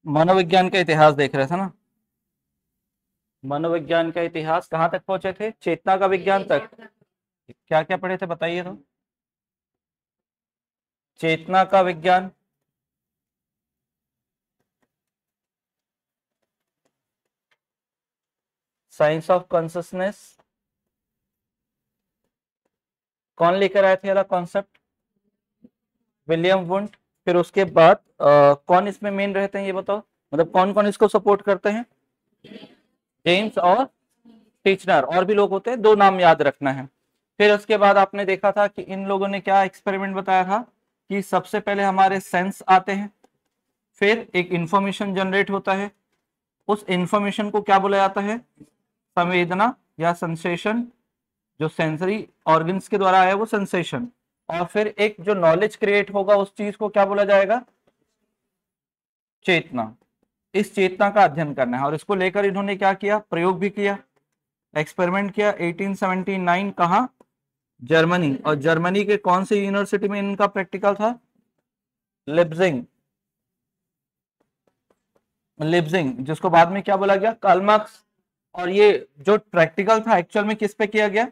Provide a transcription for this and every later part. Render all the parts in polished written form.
मनोविज्ञान का इतिहास देख रहे थे ना। मनोविज्ञान का इतिहास कहाँ तक पहुंचे थे? चेतना का विज्ञान तक। क्या क्या पढ़े थे बताइए तो। चेतना का विज्ञान, साइंस ऑफ कॉन्शियसनेस, कौन लेकर आए थे वाला कॉन्सेप्ट? William Wundt. फिर उसके बाद कौन इसमें मेन रहते हैं ये बताओ, मतलब कौन कौन इसको सपोर्ट करते हैं? जेम्स और टीचनर, और भी लोग होते हैं, दो नाम याद रखना है। फिर उसके बाद आपने देखा था कि इन लोगों ने क्या एक्सपेरिमेंट बताया था कि सबसे पहले हमारे सेंस आते हैं, फिर एक इंफॉर्मेशन जनरेट होता है, उस इंफॉर्मेशन को क्या बोला जाता है? संवेदना या सेंसेशन। जो सेंसरी ऑर्गन्स के द्वारा आया वो सेंसेशन। और फिर एक जो नॉलेज क्रिएट होगा उस चीज को क्या बोला जाएगा? चेतना। इस चेतना का अध्ययन करना है, और इसको लेकर इन्होंने क्या किया? प्रयोग भी किया, एक्सपेरिमेंट किया। 1879 कहा? जर्मनी। और जर्मनी के कौन सी यूनिवर्सिटी में इनका प्रैक्टिकल था? लिप्जिंग। लिप्जिंग, जिसको बाद में क्या बोला गया? Karl Marx. और ये जो प्रैक्टिकल था एक्चुअल में किस पे किया गया?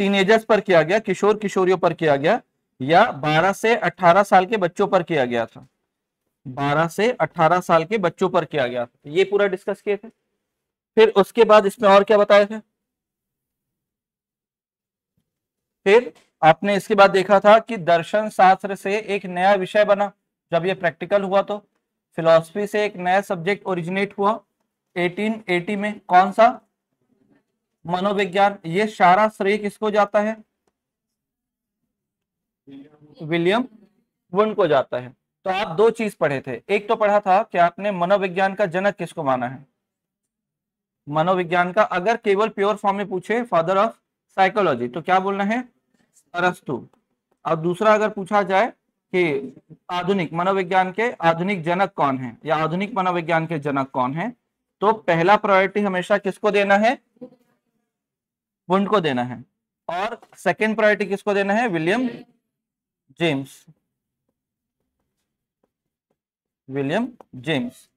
टीनेजर्स पर किया गया, किशोर किशोरियों पर किया गया, या 12 से 18 साल के बच्चों पर किया गया था? 12 से 18 साल के बच्चों पर किया गया था, ये पूरा डिस्कस किए थे। फिर उसके बाद इसमें और क्या बताए थे? फिर आपने इसके बाद देखा था कि दर्शन शास्त्र से एक नया विषय बना जब ये प्रैक्टिकल हुआ, तो फिलॉसफी से एक नया सब्जेक्ट ओरिजिनेट हुआ 1880 में। कौन सा? मनोविज्ञान। ये सारा श्रेय किसको जाता है? विलियम वुंट को जाता है। तो आप दो चीज पढ़े थे, एक तो पढ़ा था कि आपने मनोविज्ञान का जनक किसको माना है? मनोविज्ञान का अगर केवल प्योर फॉर्म में पूछे फादर ऑफ साइकोलॉजी तो क्या बोलना है? अरस्तु। और दूसरा अगर पूछा जाए कि आधुनिक मनोविज्ञान के आधुनिक जनक कौन है, या आधुनिक मनोविज्ञान के जनक कौन है, तो पहला प्रायोरिटी हमेशा किसको देना है? वुंट को देना है। और सेकंड प्रायोरिटी किसको देना है? William James. William James.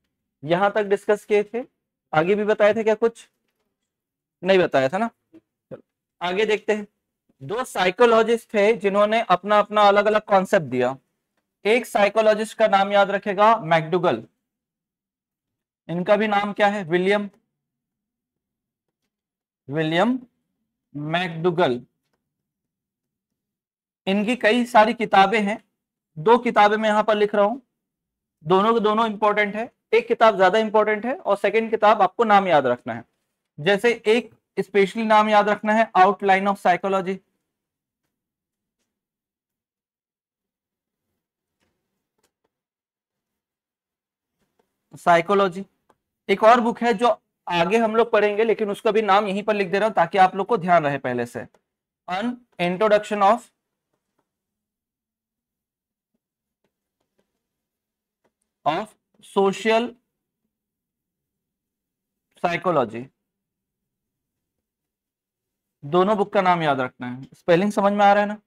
यहां तक डिस्कस किए थे। आगे भी बताए थे क्या? कुछ नहीं बताया था ना। चलो आगे देखते हैं। दो साइकोलॉजिस्ट थे जिन्होंने अपना अपना अलग अलग कॉन्सेप्ट दिया। एक साइकोलॉजिस्ट का नाम याद रखेगा, मैकडुगल। इनका भी नाम क्या है? William William McDougall. इनकी कई सारी किताबें हैं, दो किताबें मैं यहां पर लिख रहा हूं, दोनों के दोनों इंपॉर्टेंट है। एक किताब ज्यादा इंपॉर्टेंट है और सेकंड किताब आपको नाम याद रखना है। जैसे एक स्पेशली नाम याद रखना है, आउटलाइन ऑफ साइकोलॉजी। साइकोलॉजी। एक और बुक है जो आगे हम लोग पढ़ेंगे, लेकिन उसका भी नाम यहीं पर लिख दे रहा हूं ताकि आप लोग को ध्यान रहे पहले से। अन इंट्रोडक्शन ऑफ सोशल साइकोलॉजी। दोनों बुक का नाम याद रखना है। स्पेलिंग समझ में आ रहा है ना?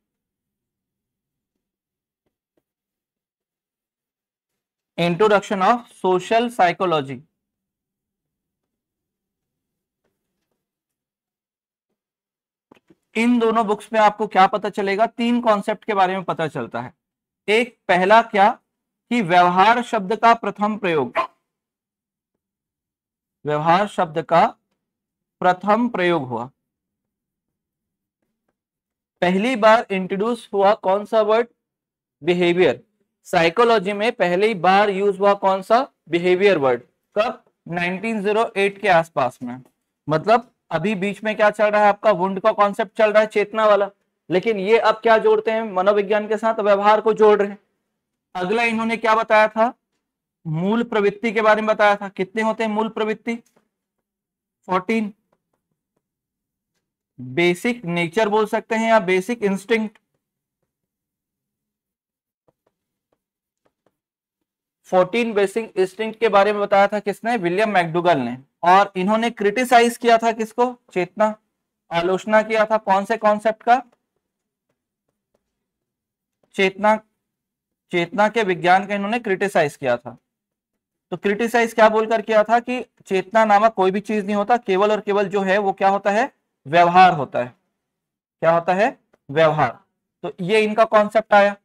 Introduction of social psychology. इन दोनों बुक्स में आपको क्या पता चलेगा? तीन कॉन्सेप्ट के बारे में पता चलता है। एक पहला क्या कि व्यवहार शब्द का प्रथम प्रयोग, व्यवहार शब्द का प्रथम प्रयोग हुआ। पहली बार इंट्रोड्यूस हुआ कौन सा वर्ड? बिहेवियर। साइकोलॉजी में पहली बार यूज हुआ कौन सा? Behaviour word. कब? 1908 के आसपास में। मतलब अभी बीच में क्या चल रहा है आपका? वुंड का कॉन्सेप्ट चल रहा है, चेतना वाला। लेकिन ये अब क्या जोड़ते हैं? मनोविज्ञान के साथ व्यवहार को जोड़ रहे हैं। अगला इन्होंने क्या बताया था? मूल प्रवृत्ति के बारे में बताया था। कितने होते हैं मूल प्रवृत्ति? 14। बेसिक नेचर बोल सकते हैं या बेसिक इंस्टिंक्ट। 14 बेसिक इंस्टिंक्ट के बारे में बताया था किसने? विलियम मैकडुगल ने। और इन्होंने क्रिटिसाइज किया था किसको? चेतना। आलोचना किया था कौन से कॉन्सेप्ट का? चेतना। चेतना के विज्ञान का इन्होंने क्रिटिसाइज किया था। तो क्रिटिसाइज क्या बोलकर किया था कि चेतना नामक कोई भी चीज नहीं होता, केवल और केवल जो है वो क्या होता है, व्यवहार होता है। क्या होता है, व्यवहार। तो ये इनका कॉन्सेप्ट आया।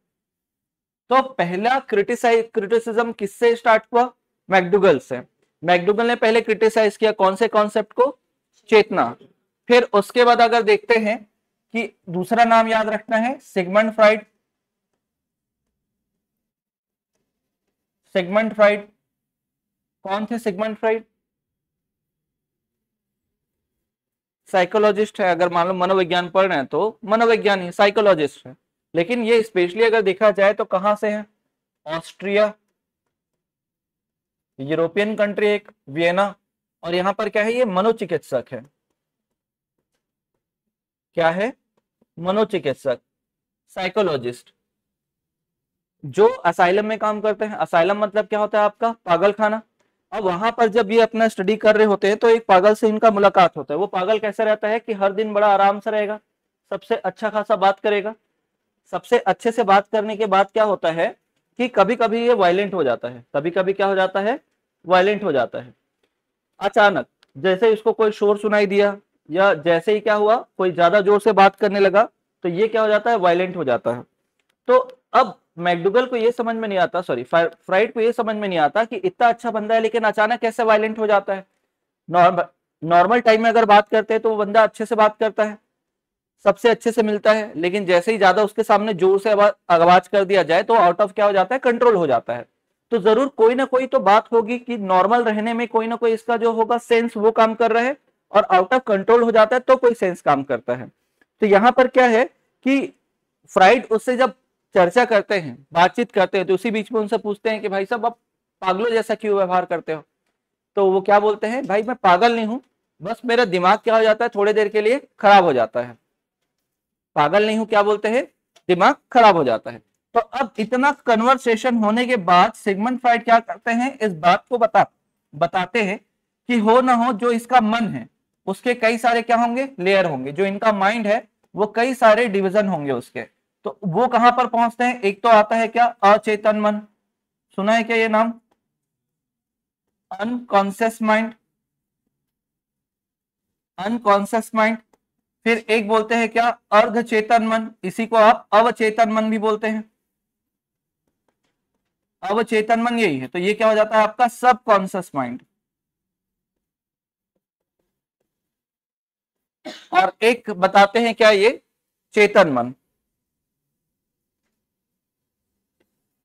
तो पहला क्रिटिसिज्म किससे स्टार्ट हुआ, मैकडूगल से। मैकडूगल ने पहले क्रिटिसाइज किया कौन से कॉन्सेप्ट को, चेतना। फिर उसके बाद अगर देखते हैं कि दूसरा नाम याद रखना है, सिगमंड फ्राइड। सिगमंड फ्राइड कौन थे, सिगमंड फ्राइड साइकोलॉजिस्ट है, अगर मान लो मनोविज्ञान पढ़ रहे हैं तो मनोविज्ञान ही, साइकोलॉजिस्ट है। लेकिन ये स्पेशली अगर देखा जाए तो कहां से है, ऑस्ट्रिया, यूरोपियन कंट्री एक, वियना। और यहां पर क्या है, ये मनोचिकित्सक है। क्या है, मनोचिकित्सक, साइकोलॉजिस्ट, जो असाइलम में काम करते हैं। असाइलम मतलब क्या होता है आपका, पागल खाना। अब वहां पर जब ये अपना स्टडी कर रहे होते हैं तो एक पागल से इनका मुलाकात होता है। वो पागल कैसा रहता है कि हर दिन बड़ा आराम से रहेगा, सबसे अच्छा खासा बात करेगा। सबसे अच्छे से बात करने के बाद क्या होता है कि कभी कभी ये वायलेंट हो जाता है, कभी कभी क्या हो जाता है, वायलेंट हो जाता है। अचानक जैसे इसको कोई शोर सुनाई दिया, या जैसे ही क्या हुआ, कोई ज्यादा जोर से बात करने लगा, तो ये क्या हो जाता है, वायलेंट हो जाता है। तो अब मैकडूगल को ये समझ में नहीं आता, सॉरी फ्राइड को ये समझ में नहीं आता कि इतना अच्छा बंदा है लेकिन अचानक कैसे वायलेंट हो जाता है। नॉर्मल टाइम में अगर बात करते हैं तो वो बंदा अच्छे से बात करता है, सबसे अच्छे से मिलता है, लेकिन जैसे ही ज्यादा उसके सामने जोर से आवाज कर दिया जाए तो आउट ऑफ क्या हो जाता है, कंट्रोल हो जाता है। तो जरूर कोई ना कोई तो बात होगी कि नॉर्मल रहने में कोई ना कोई इसका जो होगा सेंस वो काम कर रहा है, और आउट ऑफ कंट्रोल हो जाता है तो कोई सेंस काम करता है। तो यहां पर क्या है कि फ्राइड उससे जब चर्चा करते हैं, बातचीत करते हैं, तो उसी बीच में उनसे पूछते हैं कि भाई साहब आप पागलों जैसा क्यों व्यवहार करते हो। तो वो क्या बोलते हैं, भाई मैं पागल नहीं हूं, बस मेरा दिमाग क्या हो जाता है, थोड़ी देर के लिए खराब हो जाता है। पागल नहीं हूं, क्या बोलते हैं, दिमाग खराब हो जाता है। तो अब इतना कन्वर्सेशन होने के बाद सिगमंड फ्राइड क्या करते हैं, इस बात को बताते हैं कि हो ना हो जो इसका मन है उसके कई सारे क्या होंगे, लेयर होंगे। जो इनका माइंड है वो कई सारे डिवीजन होंगे उसके। तो वो कहां पर पहुंचते हैं, एक तो आता है क्या, अचेतन मन। सुना है क्या ये नाम, अनकॉन्शियस माइंड, अनकॉन्शियस माइंड। फिर एक बोलते हैं क्या, अर्ध चेतन मन, इसी को आप अवचेतन मन भी बोलते हैं। अवचेतन मन यही है। तो ये क्या हो जाता है आपका, सबकॉन्शियस माइंड। और एक बताते हैं क्या, ये चेतन मन।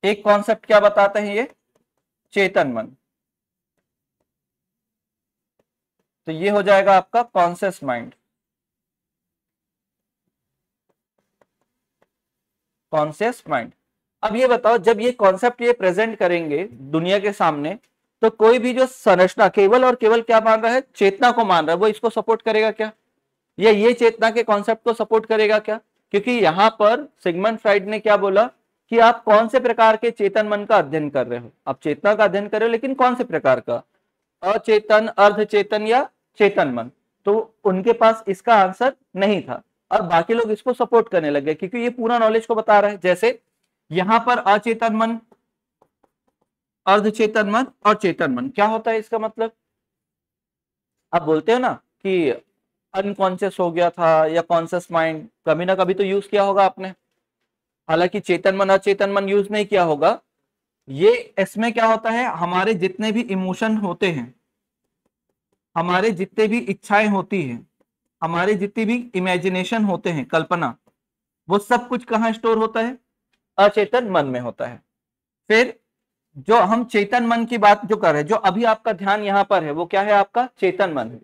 एक कॉन्सेप्ट क्या बताते हैं ये, चेतन मन। तो ये हो जाएगा आपका कॉन्शियस माइंड, कॉन्शियस माइंड। अब ये बताओ, जब ये कॉन्सेप्ट ये प्रेजेंट करेंगे दुनिया के सामने, तो कोई भी जो संरचना केवल और केवल क्या मान रहा है, चेतना को मान रहा है, वो इसको सपोर्ट करेगा क्या, या ये चेतना के कॉन्सेप्ट को सपोर्ट करेगा क्या। क्योंकि यहां पर सिगमंड फ्राइड ने क्या बोला कि आप कौन से प्रकार के चेतन मन का अध्ययन कर रहे हो, आप चेतना का अध्ययन कर रहे हो लेकिन कौन से प्रकार का, अचेतन, अर्धचेतन या चेतन मन। तो उनके पास इसका आंसर नहीं था, और बाकी लोग इसको सपोर्ट करने लगे क्योंकि ये पूरा नॉलेज को बता रहा है। जैसे यहां पर अचेतन मन, अर्धचेतन मन और चेतन मन, क्या होता है इसका मतलब, आप बोलते हो ना कि अनकॉन्शियस हो गया था या कॉन्शियस माइंड, कभी ना कभी तो यूज किया होगा आपने। हालांकि चेतन मन अचेतन मन यूज नहीं किया होगा। ये इसमें क्या होता है, हमारे जितने भी इमोशन होते हैं, हमारे जितने भी इच्छाएं होती हैं, हमारे जितनी भी इमेजिनेशन होते हैं, कल्पना, वो सब कुछ कहाँ स्टोर होता है, अचेतन मन में होता है। फिर जो हम चेतन मन की बात जो कर रहे हैं, जो अभी आपका ध्यान यहां पर है, वो क्या है, आपका चेतन मन है।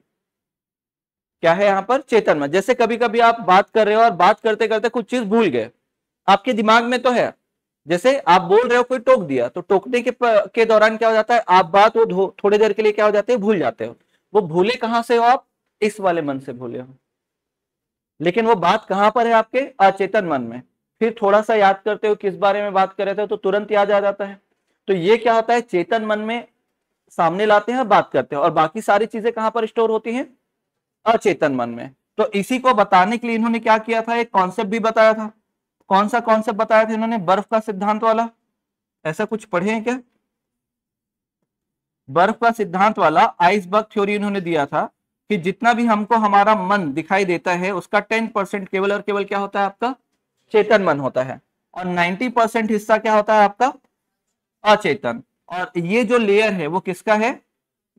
क्या है यहाँ पर, चेतन मन। जैसे कभी कभी आप बात कर रहे हो और बात करते करते कुछ चीज भूल गए, आपके दिमाग में तो है। जैसे आप बोल रहे हो, कोई टोक दिया, तो टोकने के दौरान क्या हो जाता है, आप बात वो थोड़ी देर के लिए क्या हो जाते हैं, भूल जाते हो। वो भूले कहां से हो आप, इस वाले मन से भूले हो, लेकिन वो बात कहां पर है, आपके अचेतन मन में। फिर थोड़ा सा याद करते हो किस बारे में बात कर रहे थे, तो तुरंत याद आ जाता है। तो ये क्या होता है, चेतन मन में सामने लाते हैं, बात करते हैं, और बाकी सारी चीजें कहां पर स्टोर होती हैं, अचेतन मन में। तो इसी को बताने के लिए इन्होंने क्या किया था, एक कॉन्सेप्ट भी बताया था। कौन सा कॉन्सेप्ट बताया था इन्होंने, बर्फ का सिद्धांत वाला। ऐसा कुछ पढ़े हैं क्या, बर्फ का सिद्धांत वाला आइसबर्ग थ्योरी इन्होंने दिया था कि जितना भी हमको हमारा मन दिखाई देता है उसका 10% केवल और केवल क्या होता है आपका चेतन मन होता है, और 90% हिस्सा क्या होता है आपका अचेतन। और ये जो लेयर है वो किसका है,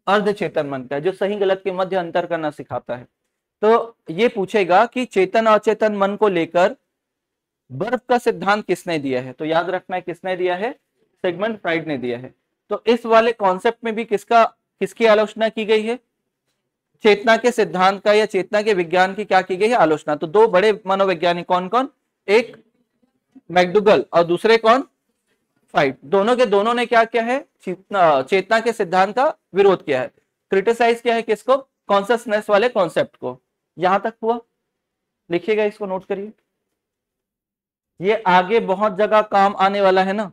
अर्ध चेतन मन का, जो सही गलत के मध्य अंतर करना सिखाता है। तो ये पूछेगा कि चेतन और अचेतन मन को लेकर बर्फ का सिद्धांत किसने दिया है, तो याद रखना है किसने दिया है, सिगमंड फ्राइड ने दिया है। तो इस वाले कॉन्सेप्ट में भी किसकी आलोचना की गई है, चेतना के सिद्धांत का या चेतना के विज्ञान की क्या की गई है आलोचना। तो दो बड़े मनोवैज्ञानिक कौन कौन, एक मैकडुगल और दूसरे कौन, फ्राइड, दोनों के दोनों ने क्या किया है, चेतना के सिद्धांत का विरोध किया है, क्रिटिसाइज किया है किसको, कॉन्सियसनेस वाले कॉन्सेप्ट को। यहां तक हुआ, लिखिएगा इसको, नोट करिए, ये आगे बहुत जगह काम आने वाला है ना।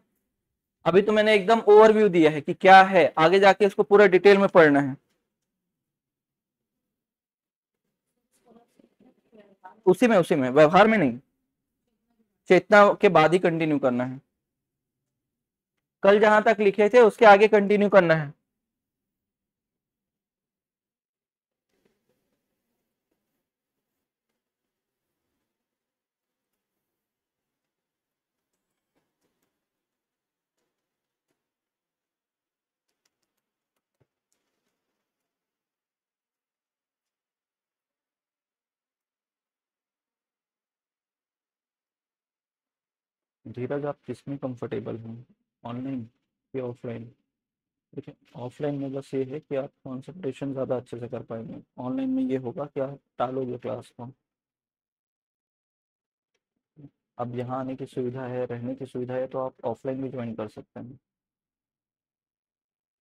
अभी तो मैंने एकदम ओवरव्यू दिया है कि क्या है, आगे जाके इसको पूरा डिटेल में पढ़ना है। उसी में व्यवहार में नहीं, चेतना के बाद ही कंटिन्यू करना है, कल जहां तक लिखे थे उसके आगे कंटिन्यू करना है। धीरज आप किसमें कंफर्टेबल हैं, ऑनलाइन या ऑफलाइन। देखिए ऑफलाइन में बस ये है कि आप कंसंट्रेशन ज़्यादा अच्छे से कर पाएंगे, ऑनलाइन में ये होगा कि आप टालोगे क्लास को। अब यहाँ आने की सुविधा है, रहने की सुविधा है, तो आप ऑफलाइन भी ज्वाइन कर सकते हैं।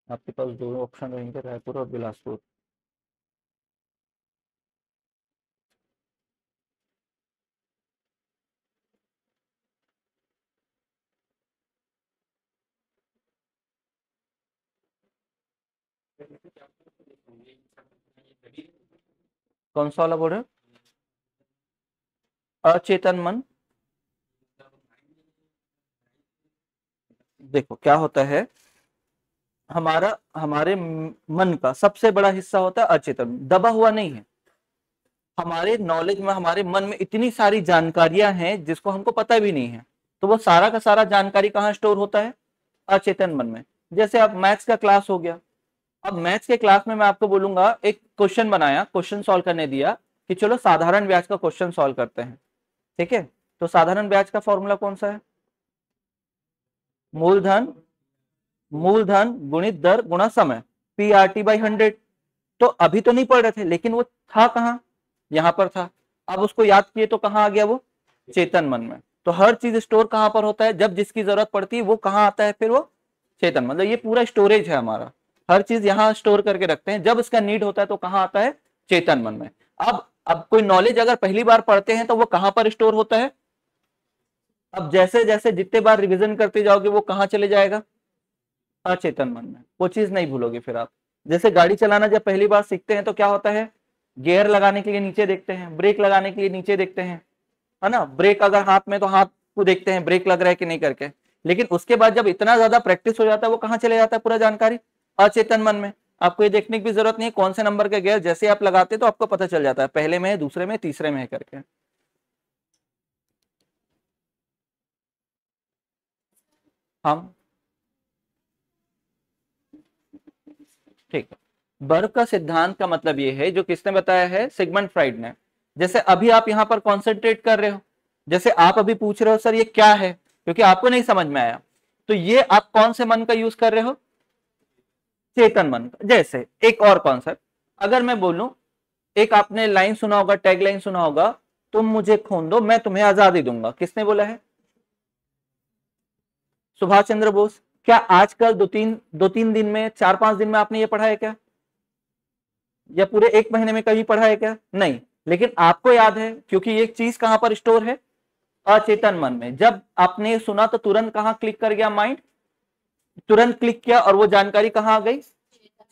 आपके पास दो ऑप्शन रहेंगे, रायपुर और बिलासपुर। कौन सा वाला बोर्ड है, अचेतन मन। देखो क्या होता है, हमारे मन का सबसे बड़ा हिस्सा होता है अचेतन, दबा हुआ नहीं है। हमारे नॉलेज में, हमारे मन में इतनी सारी जानकारियां हैं जिसको हमको पता भी नहीं है, तो वो सारा का सारा जानकारी कहाँ स्टोर होता है, अचेतन मन में। जैसे अब मैथ्स का क्लास हो गया, अब मैथ्स के क्लास में मैं आपको बोलूंगा, एक क्वेश्चन बनाया, क्वेश्चन सॉल्व करने दिया कि चलो साधारण ब्याज का क्वेश्चन सॉल्व करते हैं, ठीक है। तो साधारण ब्याज का फॉर्मूला कौन सा है, मूलधन मूलधन गुणित दर गुणा समय, PRT/100। तो अभी तो नहीं पढ़ रहे थे, लेकिन वो था कहाँ, यहां पर था। अब उसको याद किए तो कहाँ आ गया वो, चेतन मन में। तो हर चीज स्टोर कहां पर होता है, जब जिसकी जरूरत पड़ती है वो कहाँ आता है, फिर वो चेतन, मतलब ये पूरा स्टोरेज है हमारा, हर चीज यहाँ स्टोर करके रखते हैं, जब इसका नीड होता है तो कहाँ आता है, चेतन मन में। अब कोई नॉलेज अगर पहली बार पढ़ते हैं तो वो कहां पर स्टोर होता है, अब जैसे जैसे जितने बार रिवीजन करते जाओगे वो कहाँ चले जाएगा, अचेतन मन में। वो चीज नहीं भूलोगे फिर आप। जैसे गाड़ी चलाना जब पहली बार सीखते हैं तो क्या होता है, गियर लगाने के लिए नीचे देखते हैं, ब्रेक लगाने के लिए नीचे देखते हैं, है ना, ब्रेक अगर हाथ में तो हाथ को देखते हैं ब्रेक लग रहा है कि नहीं करके। लेकिन उसके बाद जब इतना ज्यादा प्रैक्टिस हो जाता है वो कहाँ चले जाता है पूरा जानकारी, अचेतन मन में। आपको ये देखने की भी जरूरत नहीं है कौन से नंबर के गियर, जैसे आप लगाते तो आपको पता चल जाता है पहले में है, दूसरे में, तीसरे में है करके। हम ठीक है, बर्फ का सिद्धांत का मतलब ये है, जो किसने बताया है, सिगमंड फ्राइड ने। जैसे अभी आप यहाँ पर कॉन्सेंट्रेट कर रहे हो, जैसे आप अभी पूछ रहे हो सर ये क्या है, क्योंकि आपको नहीं समझ में आया, तो ये आप कौन से मन का यूज कर रहे हो, चेतन मन का। जैसे एक और कॉन्सेप्ट, अगर मैं बोलूं, एक आपने लाइन सुना होगा, टैग लाइन सुना होगा, तुम मुझे खून दो मैं तुम्हें आजादी दूंगा, किसने बोला है, सुभाष चंद्र बोस। क्या आजकल दो तीन दिन में, 4-5 दिन में आपने ये पढ़ा है क्या, या पूरे एक महीने में कभी पढ़ा है क्या, नहीं। लेकिन आपको याद है क्योंकि ये चीज कहां पर स्टोर है, अचेतन मन में। जब आपने सुना तो तुरंत कहां क्लिक कर गया माइंड, तुरंत क्लिक किया और वो जानकारी कहां आ गई,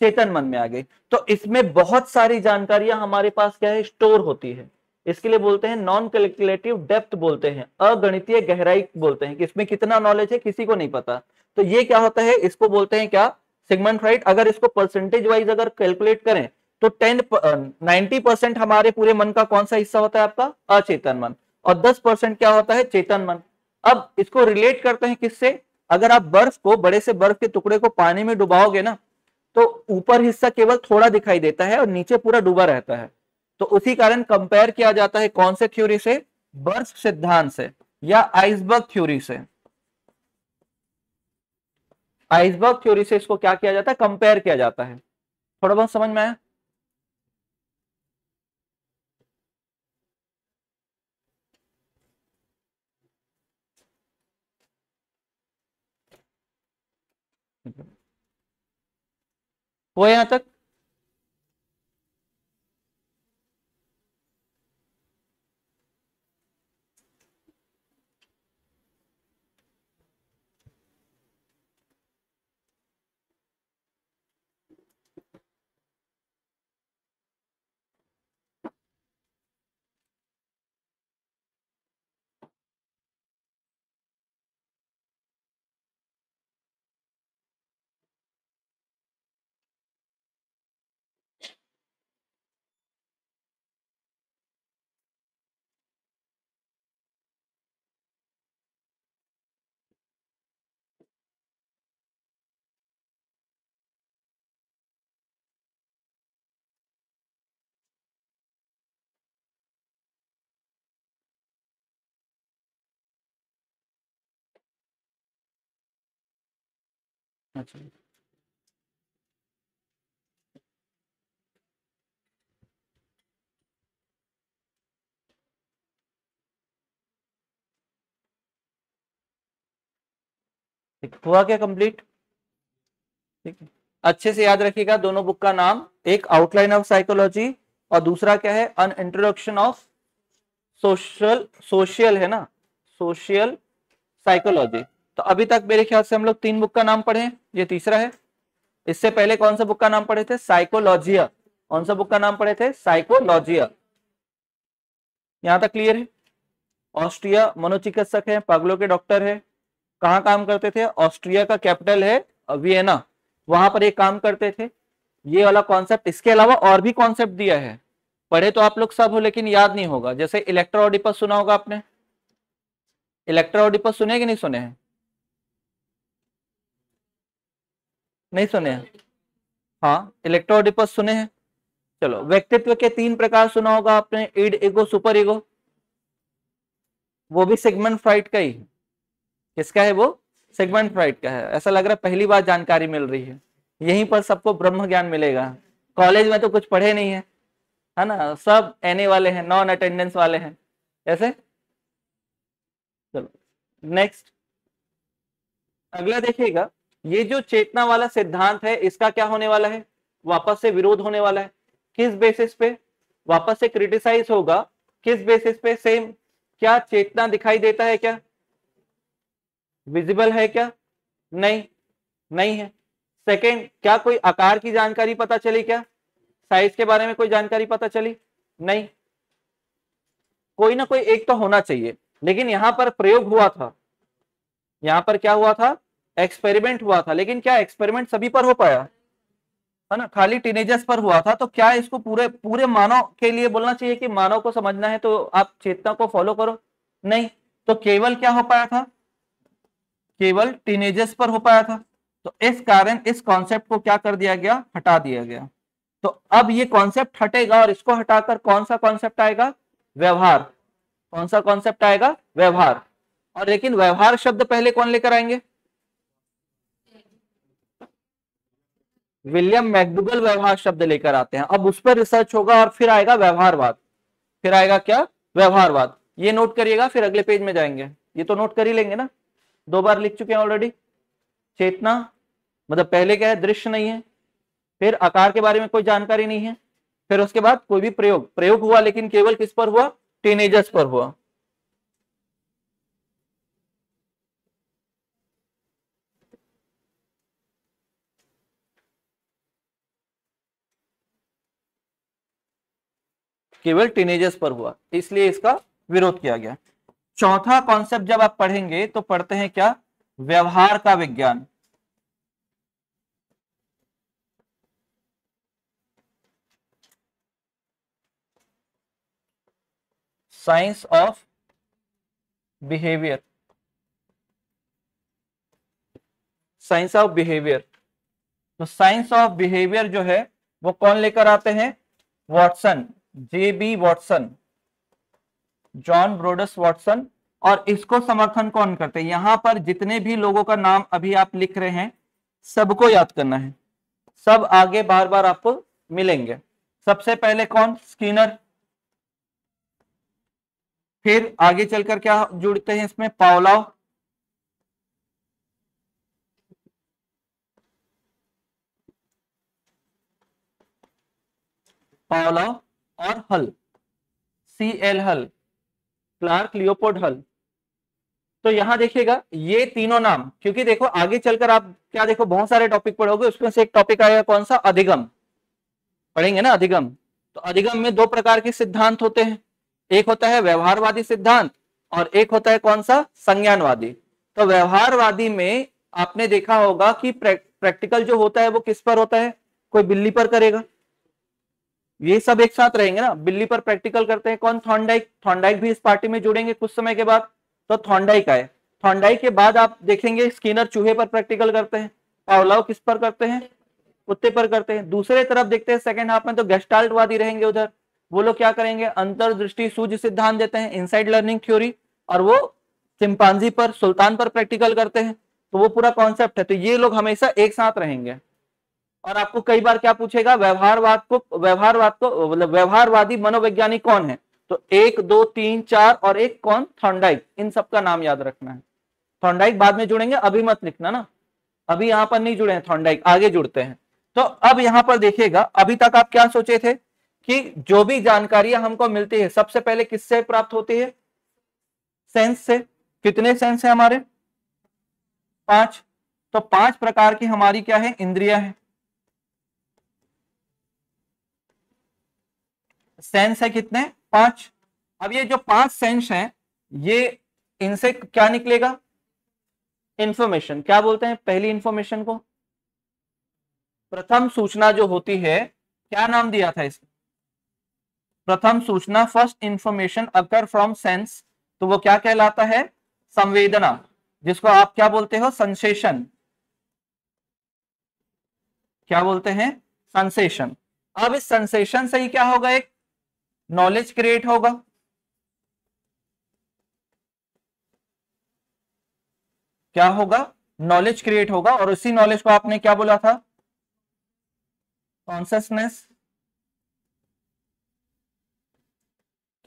चेतन मन में आ गई। तो इसमें बहुत सारी जानकारियां हमारे पास क्या है, स्टोर होती है। इसके लिए बोलते हैं नॉन कैलकुलेटिव डेप्थ, बोलते हैं अगणितीय गहराई, बोलते हैं कि इसमें कितना नॉलेज है किसी को नहीं पता। तो ये क्या होता है, इसको बोलते हैं क्या, सिगमंड फ्राइड, अगर इसको परसेंटेज वाइज अगर कैलकुलेट करें तो 90% हमारे पूरे मन का कौन सा हिस्सा होता है आपका, अचेतन मन, और 10% क्या होता है, चेतन मन। अब इसको रिलेट करते हैं किससे, अगर आप बर्फ को, बड़े से बर्फ के टुकड़े को पानी में डुबाओगे ना, तो ऊपर हिस्सा केवल थोड़ा दिखाई देता है और नीचे पूरा डूबा रहता है। तो उसी कारण कंपेयर किया जाता है कौन से थ्योरी से, बर्फ सिद्धांत से या आइसबर्ग थ्योरी से। आइसबर्ग थ्योरी से इसको क्या किया जाता है, कंपेयर किया जाता है। थोड़ा बहुत समझ में आया? वो यहां तक अच्छा, ठीक हुआ क्या कंप्लीट? ठीक है, अच्छे से याद रखिएगा दोनों बुक का नाम, एक आउटलाइन ऑफ साइकोलॉजी और दूसरा क्या है, अन इंट्रोडक्शन ऑफ सोशल है ना, सोशल साइकोलॉजी। तो अभी तक मेरे ख्याल से हम लोग 3 बुक का नाम पढ़े हैं, ये तीसरा है। इससे पहले कौन सा बुक का नाम पढ़े थे, साइकोलॉजिया। कौन सा बुक का नाम पढ़े थे, साइकोलॉजिया। यहां तक क्लियर है? ऑस्ट्रिया मनोचिकित्सक है, पागलों के डॉक्टर है, कहाँ काम करते थे, ऑस्ट्रिया का कैपिटल है वियना, वहां पर एक काम करते थे। ये वाला कॉन्सेप्ट, इसके अलावा और भी कॉन्सेप्ट दिया है, पढ़े तो आप लोग सब हो लेकिन याद नहीं होगा। जैसे इलेक्ट्रा ऑडिपस सुना होगा आपने, इलेक्ट्रा ऑडिपस सुने कि नहीं सुने हैं? नहीं सुने हैं? हाँ, इलेक्ट्रा ऑडिपस सुने हैं। चलो, व्यक्तित्व के 3 प्रकार सुना होगा आपने, इड, ईगो, सुपर ईगो। वो भी सिगमंड फ्राइड का ही है। किसका है वो, सिगमंड फ्राइड का है। ऐसा लग रहा है पहली बार जानकारी मिल रही है, यहीं पर सबको ब्रह्म ज्ञान मिलेगा। कॉलेज में तो कुछ पढ़े नहीं है ना, सब एनए वाले हैं, नॉन अटेंडेंस वाले हैं ऐसे। चलो नेक्स्ट, अगला देखिएगा, ये जो चेतना वाला सिद्धांत है इसका क्या होने वाला है, वापस से विरोध होने वाला है। किस बेसिस पे वापस से क्रिटिसाइज होगा, किस बेसिस पे, सेम, क्या चेतना दिखाई देता है, क्या विजिबल है, क्या नहीं, नहीं है। सेकंड, क्या कोई आकार की जानकारी पता चली, क्या साइज के बारे में कोई जानकारी पता चली, नहीं। कोई ना कोई एक तो होना चाहिए, लेकिन यहां पर प्रयोग हुआ था, यहां पर क्या हुआ था, एक्सपेरिमेंट हुआ था, लेकिन क्या एक्सपेरिमेंट सभी पर हो पाया, है ना, खाली टीनेजर्स पर हुआ था। तो क्या इसको पूरे पूरे मानव के लिए बोलना चाहिए कि मानव को समझना है तो आप चेतना को फॉलो करो, नहीं। तो केवल क्या हो पाया था, केवल टीनेजर्स पर हो पाया था। तो इस कारण इस कॉन्सेप्ट को क्या कर दिया गया, हटा दिया गया। तो अब ये कॉन्सेप्ट हटेगा और इसको हटाकर कौन सा कॉन्सेप्ट आएगा, व्यवहार। कौन सा कॉन्सेप्ट आएगा, व्यवहार। और लेकिन व्यवहार शब्द पहले कौन लेकर आएंगे, विलियम मैकडूगल व्यवहार शब्द लेकर आते हैं। अब उस पर रिसर्च होगा और फिर आएगा व्यवहारवाद, फिर आएगा क्या, व्यवहारवाद। ये नोट करिएगा, फिर अगले पेज में जाएंगे। ये तो नोट कर ही लेंगे ना, 2 बार लिख चुके हैं ऑलरेडी। चेतना मतलब पहले क्या है, दृश्य नहीं है, फिर आकार के बारे में कोई जानकारी नहीं है, फिर उसके बाद कोई भी प्रयोग हुआ, लेकिन केवल किस पर हुआ, टीनेजर्स पर हुआ। केवल टीनेजर्स पर हुआ, इसलिए इसका विरोध किया गया। चौथा कॉन्सेप्ट जब आप पढ़ेंगे तो पढ़ते हैं क्या, व्यवहार का विज्ञान। Science of behaviour, science of behaviour. तो साइंस ऑफ बिहेवियर जो है वो कौन लेकर आते हैं? वॉटसन, जेबी वॉटसन, जॉन ब्रोडस वॉटसन। और इसको समर्थन कौन करते हैं? यहां पर जितने भी लोगों का नाम अभी आप लिख रहे हैं सबको याद करना है, सब आगे बार बार आपको मिलेंगे। सबसे पहले कौन? स्किनर। फिर आगे चलकर क्या जुड़ते हैं इसमें? पावलोव, पावलोव और हल, CL हल, क्लार्क लियोपोल्ड हल। तो यहां देखिएगा ये तीनों नाम, क्योंकि देखो आगे चलकर आप क्या देखो बहुत सारे टॉपिक पढ़ोगे, उसमें से एक टॉपिक आएगा कौन सा? अधिगम पढ़ेंगे ना, अधिगम। तो अधिगम में दो प्रकार के सिद्धांत होते हैं, एक होता है व्यवहारवादी सिद्धांत और एक होता है कौन सा? संज्ञानवादी। तो व्यवहारवादी में आपने देखा होगा कि प्रैक्टिकल जो होता है वो किस पर होता है? कोई बिल्ली पर करेगा, ये सब एक साथ रहेंगे ना। बिल्ली पर प्रैक्टिकल करते हैं कौन? थॉर्नडाइक। थॉर्नडाइक भी इस पार्टी में जुड़ेंगे कुछ समय के बाद, तो थॉर्नडाइक आए। थॉर्नडाइक के बाद आप देखेंगे स्किनर चूहे पर प्रैक्टिकल करते हैं, पावलोव किस पर करते हैं? कुत्ते पर करते हैं। दूसरे तरफ देखते हैं सेकंड हाफ में तो गेस्टाल्टवादी रहेंगे उधर, वो लोग क्या करेंगे? अंतर्दृष्टि सूझ सिद्धांत देते हैं, इनसाइड लर्निंग थ्योरी, और वो चिंपांजी पर, सुल्तान पर प्रैक्टिकल करते हैं। तो वो पूरा कॉन्सेप्ट है। तो ये लोग हमेशा एक साथ रहेंगे। और आपको कई बार क्या पूछेगा? व्यवहारवाद को मतलब व्यवहारवादी मनोवैज्ञानिक कौन है? तो 1 2 3 4 और एक कौन? थॉर्नडाइक। इन सबका नाम याद रखना है। थॉर्नडाइक बाद में जुड़ेंगे, अभी मत लिखना ना, अभी यहां पर नहीं जुड़े हैं थॉर्नडाइक, आगे जुड़ते हैं। तो अब यहां पर देखिएगा, अभी तक आप क्या सोचे थे कि जो भी जानकारियां हमको मिलती है सबसे पहले किससे प्राप्त होती है? सेंस से। कितने सेंस है हमारे? 5। तो 5 प्रकार की हमारी क्या है? इंद्रियां हैं। सेंस है कितने? 5। अब ये जो 5 सेंस हैं, ये इनसे क्या निकलेगा? इंफॉर्मेशन। क्या बोलते हैं पहली इंफॉर्मेशन को? प्रथम सूचना जो होती है, क्या नाम दिया था इसको? प्रथम सूचना, first information occur from sense, तो वो क्या कहलाता है? संवेदना, जिसको आप क्या बोलते हो? सेंसेशन। क्या बोलते हैं? सेंसेशन। अब इस सेंसेशन से ही क्या होगा? एक नॉलेज क्रिएट होगा। क्या होगा? नॉलेज क्रिएट होगा। और उसी नॉलेज को आपने क्या बोला था? कॉन्शसनेस।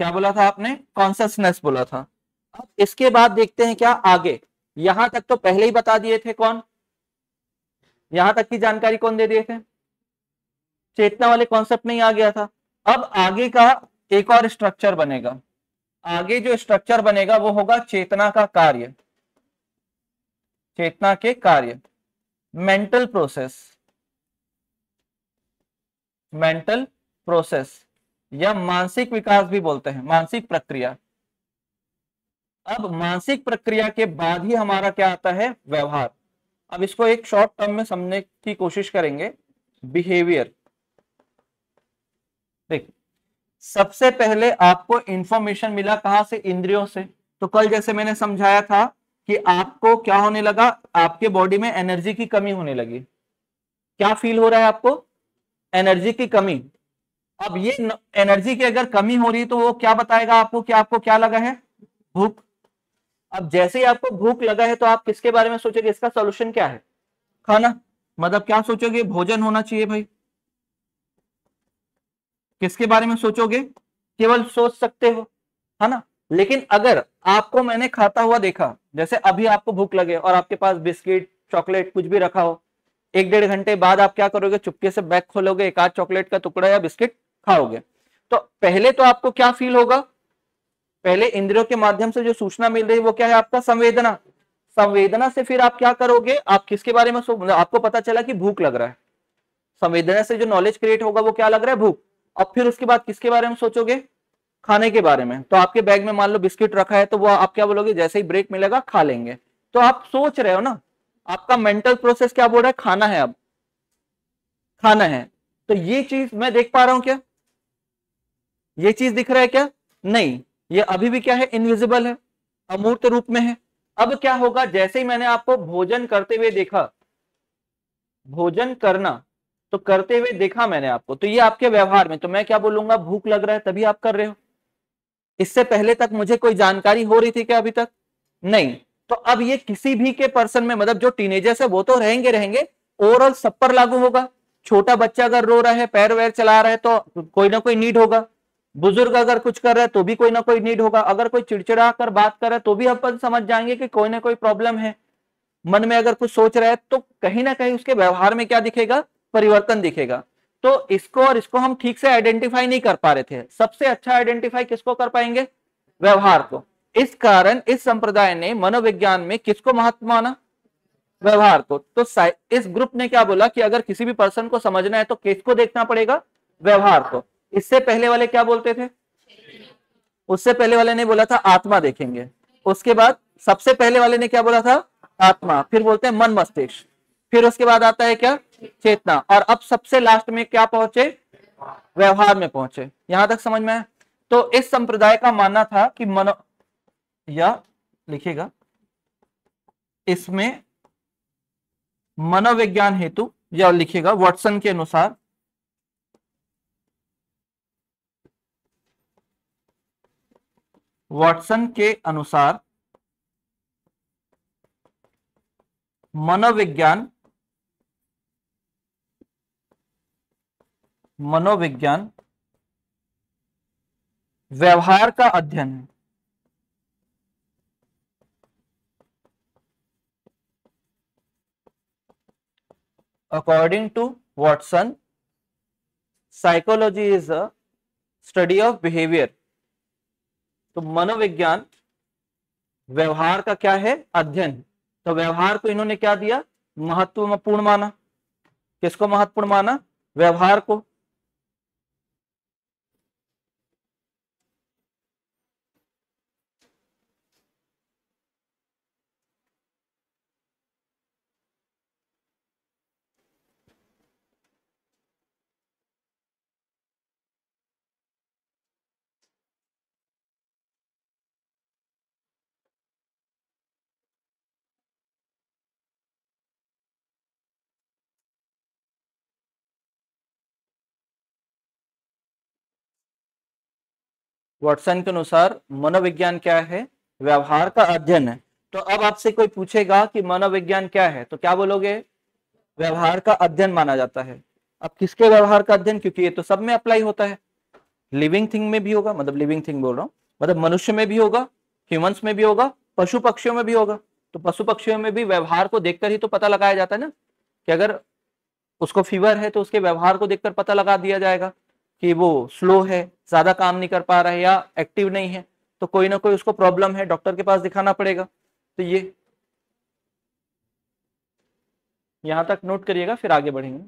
क्या बोला था आपने? कॉन्शसनेस बोला था। अब इसके बाद देखते हैं क्या आगे। यहां तक तो पहले ही बता दिए थे कौन? यहां तक की जानकारी कौन दे दिए थे? चेतना वाले कॉन्सेप्ट नहीं आ गया था। अब आगे का एक और स्ट्रक्चर बनेगा। आगे जो स्ट्रक्चर बनेगा वो होगा चेतना का कार्य, चेतना के कार्य, मेंटल प्रोसेस, मेंटल प्रोसेस या मानसिक विकास भी बोलते हैं, मानसिक प्रक्रिया। अब मानसिक प्रक्रिया के बाद ही हमारा क्या आता है? व्यवहार। अब इसको एक शॉर्ट टर्म में समझने की कोशिश करेंगे। बिहेवियर। देख, सबसे पहले आपको इंफॉर्मेशन मिला कहां से? इंद्रियों से। तो कल जैसे मैंने समझाया था कि आपको क्या होने लगा? आपके बॉडी में एनर्जी की कमी होने लगी। क्या फील हो रहा है आपको? एनर्जी की कमी। अब ये एनर्जी की अगर कमी हो रही है तो वो क्या बताएगा आपको कि आपको क्या लगा है? भूख। अब जैसे ही आपको भूख लगा है तो आप किसके बारे में सोचोगे? इसका सॉल्यूशन क्या है? खाना। मतलब क्या सोचोगे? भोजन होना चाहिए भाई। किसके बारे में सोचोगे? केवल सोच सकते हो, है ना। लेकिन अगर आपको मैंने खाता हुआ देखा, जैसे अभी आपको भूख लगे और आपके पास बिस्किट चॉकलेट कुछ भी रखा हो, 1 डेढ़ घंटे बाद आप क्या करोगे? चुपके से बैग खोलोगे, एक आध चॉकलेट का टुकड़ा या बिस्किट खाओगे। तो पहले तो आपको क्या फील होगा? पहले इंद्रियों के माध्यम से जो सूचना मिल रही है वो क्या है? आपका संवेदना। संवेदना से फिर आप क्या करोगे? आप किसके बारे में आपको पता चला कि भूख लग रहा है, संवेदना से जो नॉलेज क्रिएट होगा वो क्या लग रहा है? भूख। अब फिर उसके बाद किसके बारे में सोचोगे? खाने के बारे में। तो आपके बैग में मान लो बिस्किट रखा है, तो वो आप क्या बोलोगे? जैसे ही ब्रेक मिलेगा खा लेंगे। तो आप सोच रहे हो ना, आपका मेंटल प्रोसेस क्या बोल रहा है? खाना है, अब खाना है। तो ये चीज मैं देख पा रहा हूं क्या? ये चीज दिख रहा है क्या? नहीं। ये अभी भी क्या है, इनविजिबल है, अमूर्त रूप में है। अब क्या होगा, जैसे ही मैंने आपको भोजन करते हुए देखा, भोजन करना तो करते हुए देखा मैंने आपको, तो ये आपके व्यवहार में, तो मैं क्या बोलूंगा, भूख लग रहा है तभी आप कर रहे हो। इससे पहले तक मुझे कोई जानकारी हो रही थी क्या अभी तक? नहीं। तो अब ये किसी भी के पर्सन में, मतलब जो टीनेजर्स है वो तो रहेंगे रहेंगे, ओवरऑल सब पर लागू होगा। छोटा बच्चा अगर रो रहा है, पैर वैर चला रहा है, तो कोई ना कोई नीड होगा। बुजुर्ग अगर कुछ कर रहा है तो भी कोई ना कोई नीड होगा। अगर कोई चिड़चिड़ा कर बात कर रहा है तो भी अपन समझ जाएंगे कि कोई ना कोई प्रॉब्लम है। मन में अगर कुछ सोच रहा है तो कहीं ना कहीं उसके व्यवहार में क्या दिखेगा, परिवर्तन दिखेगा। तो इसको और इसको हम ठीक से आइडेंटिफाई नहीं कर पा रहे थे। सबसे अच्छा आइडेंटिफाई किसको कर पाएंगे, व्यवहार को। इस कारण इस संप्रदाय ने मनोविज्ञान में किसको महत्व माना, व्यवहार को। तो इस ग्रुप ने क्या बोला कि अगर किसी भी पर्सन को समझना है तो किसको देखना पड़ेगा, व्यवहार को। इससे पहले वाले क्या बोलते थे, उससे पहले वाले ने बोला था आत्मा देखेंगे। उसके बाद सबसे पहले वाले ने क्या बोला था, आत्मा, फिर बोलते हैं मन मस्तिष्क, फिर उसके बाद आता है क्या, चेतना, और अब सबसे लास्ट में क्या पहुंचे, व्यवहार में पहुंचे। यहां तक समझ में आया? तो इस संप्रदाय का मानना था कि मनो, या लिखिएगा, इसमें मनोविज्ञान हेतु, या लिखिएगा वाटसन के अनुसार, वाटसन के अनुसार मनोविज्ञान, मनोविज्ञान व्यवहार का अध्ययन है। According to Watson, psychology is a study of behaviour. तो मनोविज्ञान व्यवहार का क्या है, अध्ययन। तो व्यवहार को इन्होंने क्या दिया, महत्वपूर्ण माना। किसको महत्वपूर्ण माना, व्यवहार को। वाटसन के अनुसार मनोविज्ञान क्या है, व्यवहार का अध्ययन है। तो अब आपसे कोई पूछेगा कि मनोविज्ञान क्या है, तो क्या बोलोगे, व्यवहार का अध्ययन माना जाता है। अब किसके व्यवहार का अध्ययन, क्योंकि ये तो सब में अप्लाई होता है, लिविंग थिंग में भी होगा, मतलब लिविंग थिंग बोल रहा हूं, मतलब मनुष्य में भी होगा, ह्यूमंस में भी होगा, पशु पक्षियों में भी होगा। तो पशु पक्षियों में भी व्यवहार को देखकर ही तो पता लगाया जाता है ना, कि अगर उसको फीवर है तो उसके व्यवहार को देखकर पता लगा दिया जाएगा कि वो स्लो है, ज्यादा काम नहीं कर पा रहा है, या एक्टिव नहीं है, तो कोई ना कोई उसको प्रॉब्लम है, डॉक्टर के पास दिखाना पड़ेगा। तो ये यहां तक नोट करिएगा, फिर आगे बढ़ेंगे।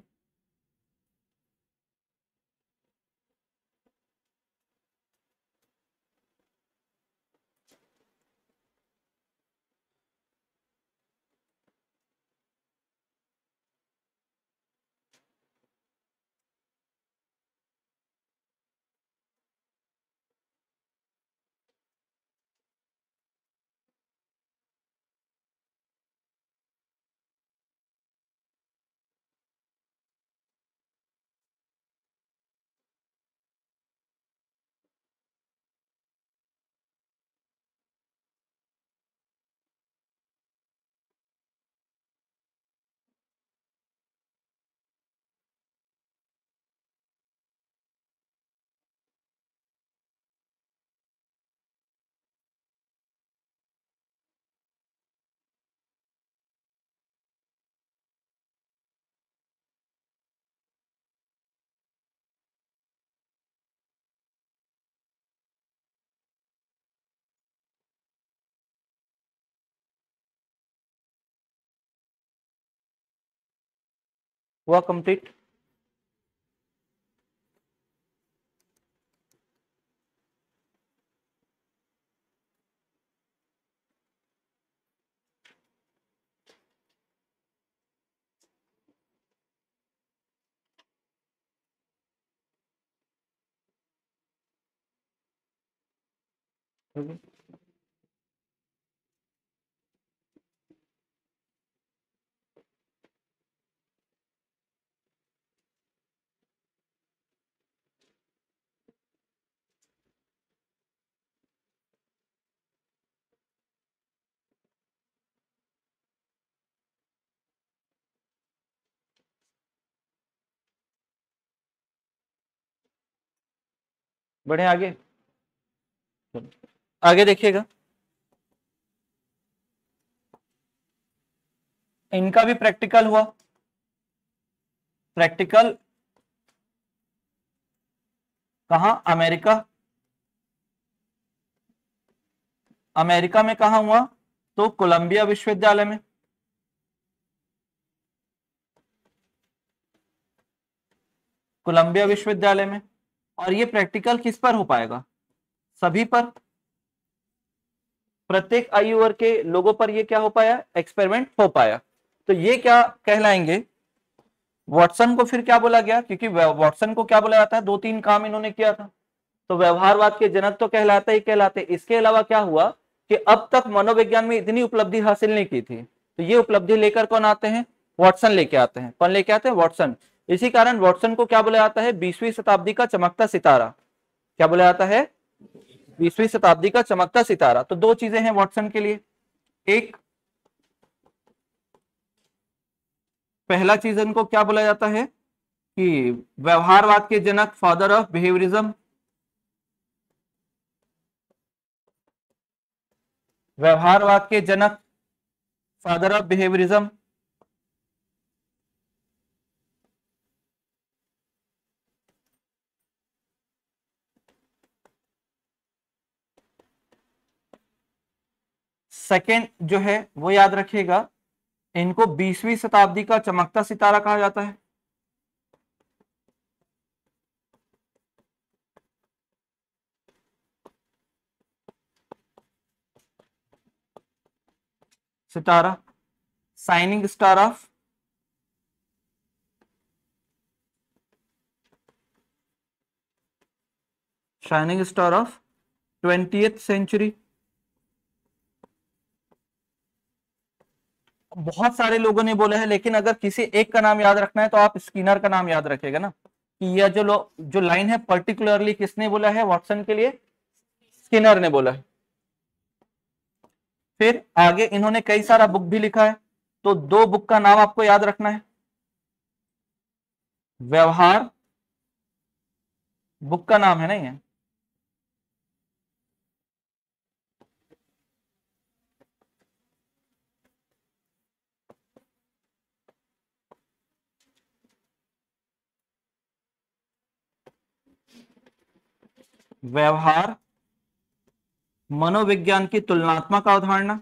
हुआ कंप्लीट? बढ़े आगे, आगे देखिएगा, इनका भी प्रैक्टिकल हुआ। प्रैक्टिकल कहाँ? अमेरिका। अमेरिका में कहा हुआ? तो कोलंबिया विश्वविद्यालय में। कोलंबिया विश्वविद्यालय में। और ये प्रैक्टिकल किस पर हो पाएगा? सभी पर, प्रत्येक आयु वर्ग के लोगों पर ये क्या हो पाया? एक्सपेरिमेंट हो पाया। तो ये क्या कहलाएंगे? वॉटसन को फिर क्या बोला गया? क्योंकि वॉटसन को क्या बोला जाता है? 2-3 काम इन्होंने किया था, तो व्यवहारवाद के जनक तो कहलाते ही कहलाते। इसके अलावा क्या हुआ कि अब तक मनोविज्ञान में इतनी उपलब्धि हासिल नहीं की थी, तो ये उपलब्धि लेकर कौन आते हैं? वॉटसन लेके आते हैं। कौन लेके आते हैं? वॉटसन। इसी कारण वॉटसन को क्या बोला जाता है? 20वीं शताब्दी का चमकता सितारा। क्या बोला जाता है? 20वीं शताब्दी का चमकता सितारा। तो दो चीजें हैं वॉटसन के लिए। एक, पहला चीज इनको क्या बोला जाता है कि व्यवहारवाद के जनक, फादर ऑफ बिहेवियरिज्म। व्यवहारवाद के जनक, फादर ऑफ बिहेवियरिज्म। सेकेंड जो है वो याद रखिएगा, इनको 20वीं शताब्दी का चमकता सितारा कहा जाता है। सितारा, shining star of, shining star of 20th century. बहुत सारे लोगों ने बोला है, लेकिन अगर किसी एक का नाम याद रखना है तो आप स्किनर का नाम याद रखेगा ना, कि यह जो लाइन है पर्टिकुलरली किसने बोला है वॉटसन के लिए? स्किनर ने बोला है। फिर आगे इन्होंने कई सारा बुक भी लिखा है, तो दो बुक का नाम आपको याद रखना है। व्यवहार बुक का नाम है ना ये, व्यवहार मनोविज्ञान की तुलनात्मक अवधारणा।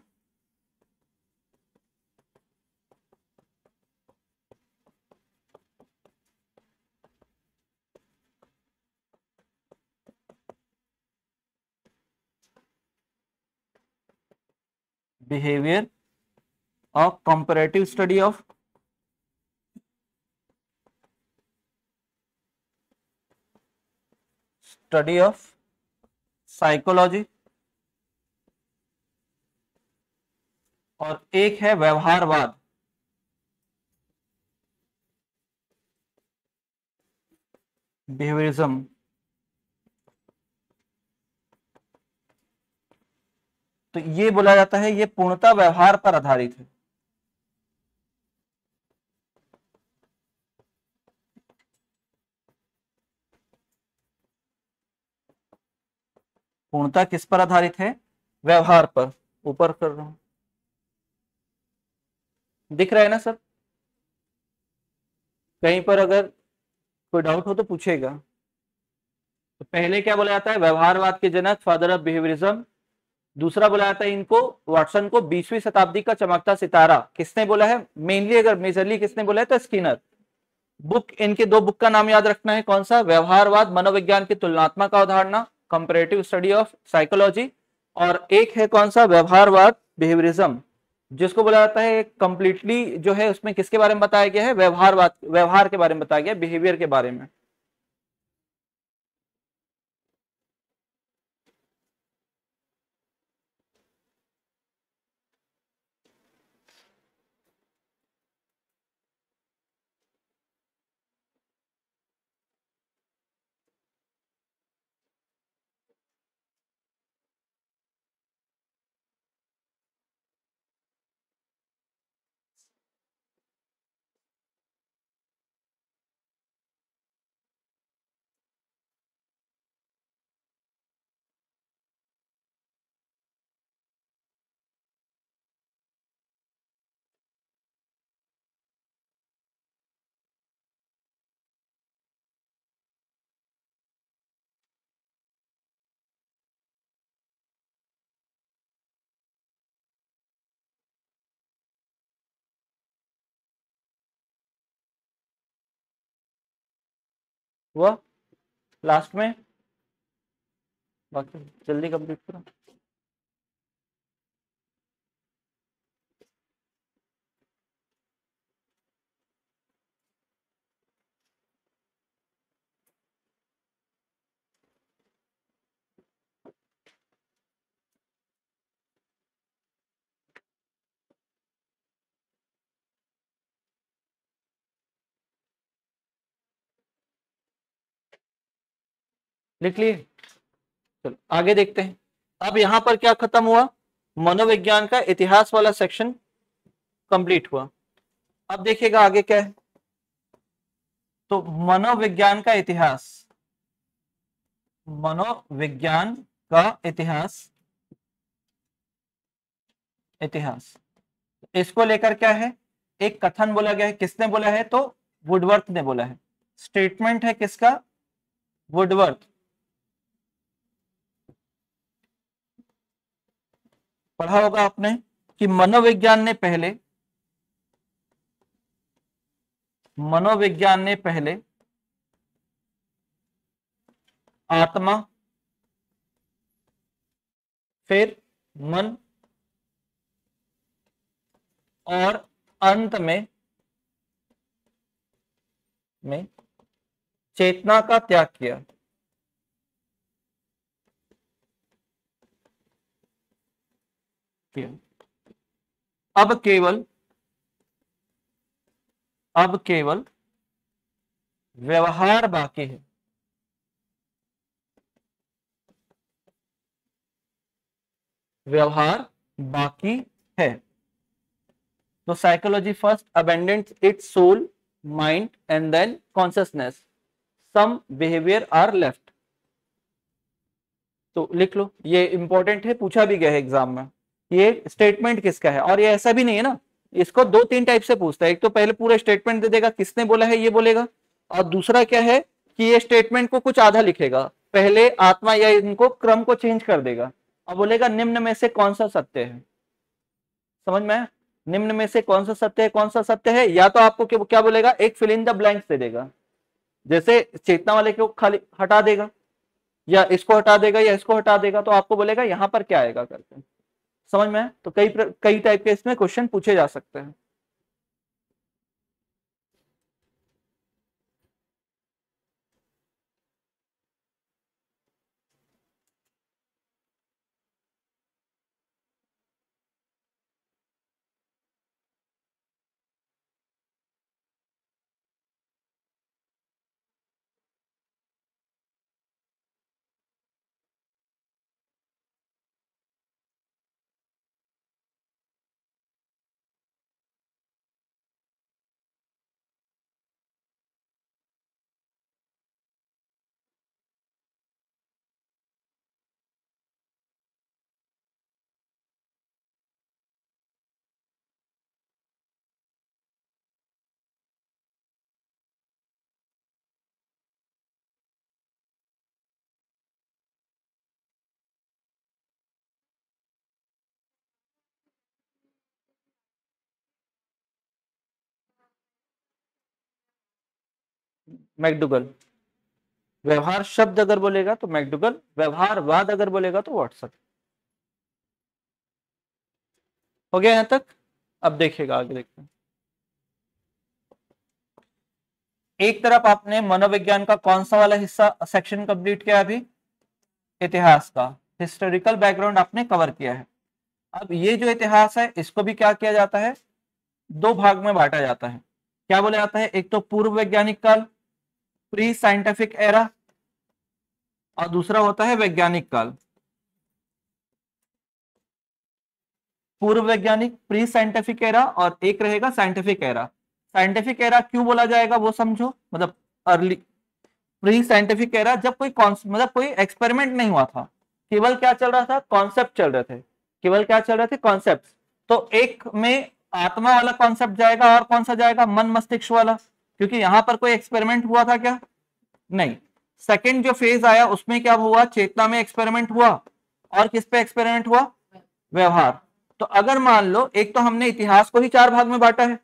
Behaviour of comparative study of, study of psychology. और एक है व्यवहारवाद, बिहेवियरिज्म। तो ये बोला जाता है ये पूर्णतः व्यवहार पर आधारित है। पूर्णतः किस पर आधारित है? व्यवहार पर। ऊपर कर रहा हूं, दिख रहा है ना सब? कहीं पर अगर कोई डाउट हो तो पूछेगा। तो पहले क्या बोला जाता है? व्यवहारवाद के जनक, फादर ऑफ बिहेवियरिज्म। दूसरा बोला जाता है इनको, वॉटसन को, 20वीं शताब्दी का चमकता सितारा। किसने बोला है? मेनली अगर मेजरली किसने बोला है तो स्किनर। बुक, इनके दो बुक का नाम याद रखना है। कौन सा? व्यवहारवाद मनोविज्ञान की तुलनात्मक अवधारणा, कंपैरेटिव स्टडी ऑफ साइकोलॉजी। और एक है कौन सा? व्यवहारवाद बिहेवियरिज्म, जिसको बोला जाता है कंप्लीटली जो है उसमें किसके बारे में बताया गया है? व्यवहारवाद, व्यवहार के बारे में बताया गया, बिहेवियर के बारे में। हुआ लास्ट में, बाकी जल्दी कंप्लीट करो। लिख लिए? चलो आगे देखते हैं। अब यहां पर क्या खत्म हुआ, मनोविज्ञान का इतिहास वाला सेक्शन कंप्लीट हुआ। अब देखिएगा आगे क्या है। तो मनोविज्ञान का इतिहास, मनोविज्ञान का इतिहास, इतिहास इसको लेकर क्या है, एक कथन बोला गया है। किसने बोला है? तो वुडवर्थ ने बोला है। स्टेटमेंट है किसका? वुडवर्थ। पढ़ा होगा आपने कि मनोविज्ञान ने पहले आत्मा, फिर मन और अंत में चेतना का त्याग किया। अब केवल व्यवहार बाकी है। व्यवहार बाकी है। तो psychology first abundance its soul, mind and then consciousness, some behaviour are left. तो लिख लो, ये इंपॉर्टेंट है, पूछा भी गया है एग्जाम में। ये स्टेटमेंट किसका है? और ये ऐसा भी नहीं है ना, इसको दो तीन टाइप से पूछता है। एक तो पहले पूरा स्टेटमेंट दे देगा, किसने बोला है ये बोलेगा, और दूसरा क्या है कि ये स्टेटमेंट को कुछ आधा लिखेगा, पहले आत्मा या इनको क्रम को चेंज कर देगा और बोलेगा निम्न में से कौन सा सत्य है। समझ में? निम्न में से कौन सा सत्य है, कौन सा सत्य है, या तो आपको क्या बोलेगा, एक फिल इन द ब्लैंक्स दे देगा, जैसे चेतना वाले को खाली हटा देगा, या इसको हटा देगा, या इसको हटा देगा, तो आपको बोलेगा यहां पर क्या आएगा करके। समझ में? तो कई टाइप के इसमें क्वेश्चन पूछे जा सकते हैं। मैकडुगल। व्यवहार शब्द अगर बोलेगा तो मैकडुगल, व्यवहारवाद अगर बोलेगा तो वाटसन। हो गया यहां तक? अब देखिएगा आगे देखते हैं। एक तरफ आपने मनोविज्ञान का कौन सा वाला हिस्सा सेक्शन कंप्लीट किया, अभी इतिहास का हिस्टोरिकल बैकग्राउंड आपने कवर किया है। अब ये जो इतिहास है इसको भी क्या किया जाता है, दो भाग में बांटा जाता है। क्या बोला जाता है? एक तो पूर्व वैज्ञानिक काल, प्री साइंटिफिक एरा, और दूसरा होता है वैज्ञानिक काल। पूर्व वैज्ञानिक, प्री साइंटिफिक एरा, और एक रहेगा साइंटिफिक एरा। साइंटिफिक एरा क्यों बोला जाएगा वो समझो, मतलब अर्ली प्री साइंटिफिक एरा जब कोई मतलब कोई एक्सपेरिमेंट नहीं हुआ था, केवल क्या चल रहा था, कॉन्सेप्ट चल रहे थे, केवल क्या चल रहे थे, कॉन्सेप्ट। तो एक में आत्मा वाला कॉन्सेप्ट जाएगा, और कौन सा जाएगा, मन मस्तिष्क वाला, क्योंकि यहां पर कोई एक्सपेरिमेंट हुआ था क्या? नहीं। सेकंड जो फेज आया उसमें क्या हुआ, चेतना में एक्सपेरिमेंट हुआ, और किस पे एक्सपेरिमेंट हुआ, व्यवहार। तो अगर मान लो, एक तो हमने इतिहास को ही चार भाग में बांटा है,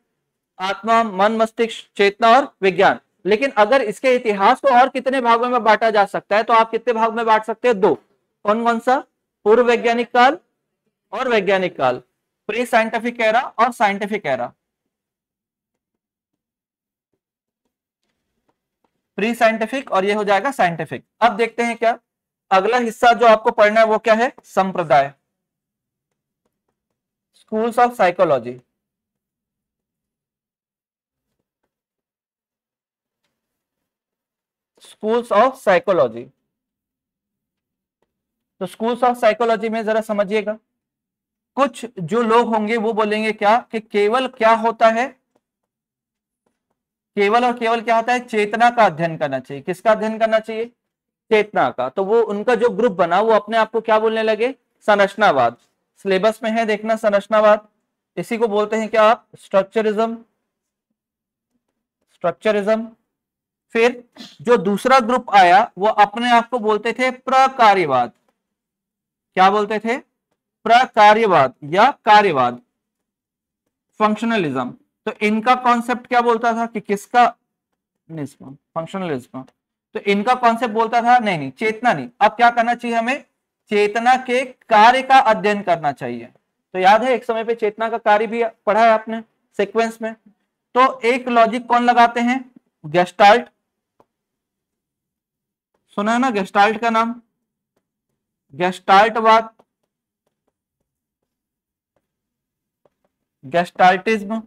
आत्मा, मन मस्तिष्क, चेतना और विज्ञान, लेकिन अगर इसके इतिहास को और कितने भागों में बांटा जा सकता है तो आप कितने भाग में बांट सकते हैं? दो। कौन कौन सा? पूर्व वैज्ञानिक काल और वैज्ञानिक काल, प्री साइंटिफिक एरा और साइंटिफिक एरा। प्री साइंटिफिक और ये हो जाएगा साइंटिफिक। अब देखते हैं क्या अगला हिस्सा जो आपको पढ़ना है वो क्या है? संप्रदाय, schools of psychology. Schools of psychology. तो स्कूल्स ऑफ साइकोलॉजी में जरा समझिएगा, कुछ जो लोग होंगे वो बोलेंगे क्या कि केवल क्या होता है, केवल और केवल क्या होता है? चेतना का अध्ययन करना चाहिए। किसका अध्ययन करना चाहिए? चेतना का। तो वो उनका जो ग्रुप बना वो अपने आप को क्या बोलने लगे? संरचनावाद। सिलेबस में है देखना संरचनावाद, इसी को बोलते हैं क्या आप? स्ट्रक्चरिज्म। स्ट्रक्चरिज्म। फिर जो दूसरा ग्रुप आया वो अपने आप को बोलते थे प्रकार्यवाद। क्या बोलते थे? प्रकार्यवाद या कार्यवाद, फंक्शनलिज्म। तो इनका कॉन्सेप्ट क्या बोलता था कि किसका? फंक्शनलिज्म। तो इनका कॉन्सेप्ट बोलता था नहीं नहीं चेतना नहीं, अब क्या करना चाहिए हमें? चेतना के कार्य का अध्ययन करना चाहिए। तो याद है एक समय पे चेतना का कार्य भी पढ़ा है आपने सीक्वेंस में। तो एक लॉजिक कौन लगाते हैं? गेस्टाल्ट। सुना है ना गेस्टाल्ट का नाम? गेस्टाल्टवाद, गेस्टाल्टिज्म।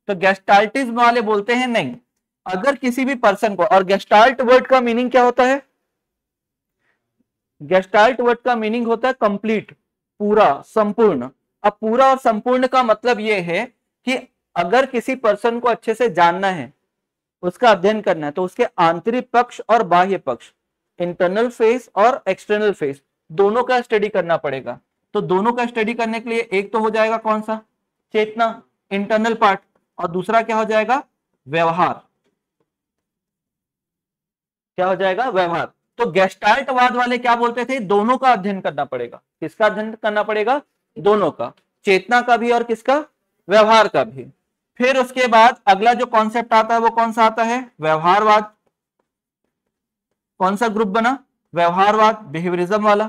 तो गेस्टाल्टिज्म वाले बोलते हैं नहीं, अगर किसी भी पर्सन को, और गेस्टाल्ट वर्ड का मीनिंग क्या होता है? गेस्टाल्ट वर्ड का मीनिंग होता है कंप्लीट, पूरा, संपूर्ण। अब पूरा और संपूर्ण का मतलब यह है कि अगर किसी पर्सन को अच्छे से जानना है, उसका अध्ययन करना है, तो उसके आंतरिक पक्ष और बाह्य पक्ष, इंटरनल फेस और एक्सटर्नल फेस, दोनों का स्टडी करना पड़ेगा। तो दोनों का स्टडी करने के लिए एक तो हो जाएगा कौन सा? चेतना, इंटरनल पार्ट, और दूसरा क्या हो जाएगा? व्यवहार। क्या हो जाएगा? व्यवहार। तो गेस्टाल्टवाद वाले क्या बोलते थे? दोनों का अध्ययन करना पड़ेगा। किसका अध्ययन करना पड़ेगा? दोनों का, चेतना का भी और किसका? व्यवहार का भी। फिर उसके बाद अगला जो कॉन्सेप्ट आता है वो कौन सा आता है? व्यवहारवाद। कौन सा ग्रुप बना? व्यवहारवाद, बिहेवियरिज्म वाला।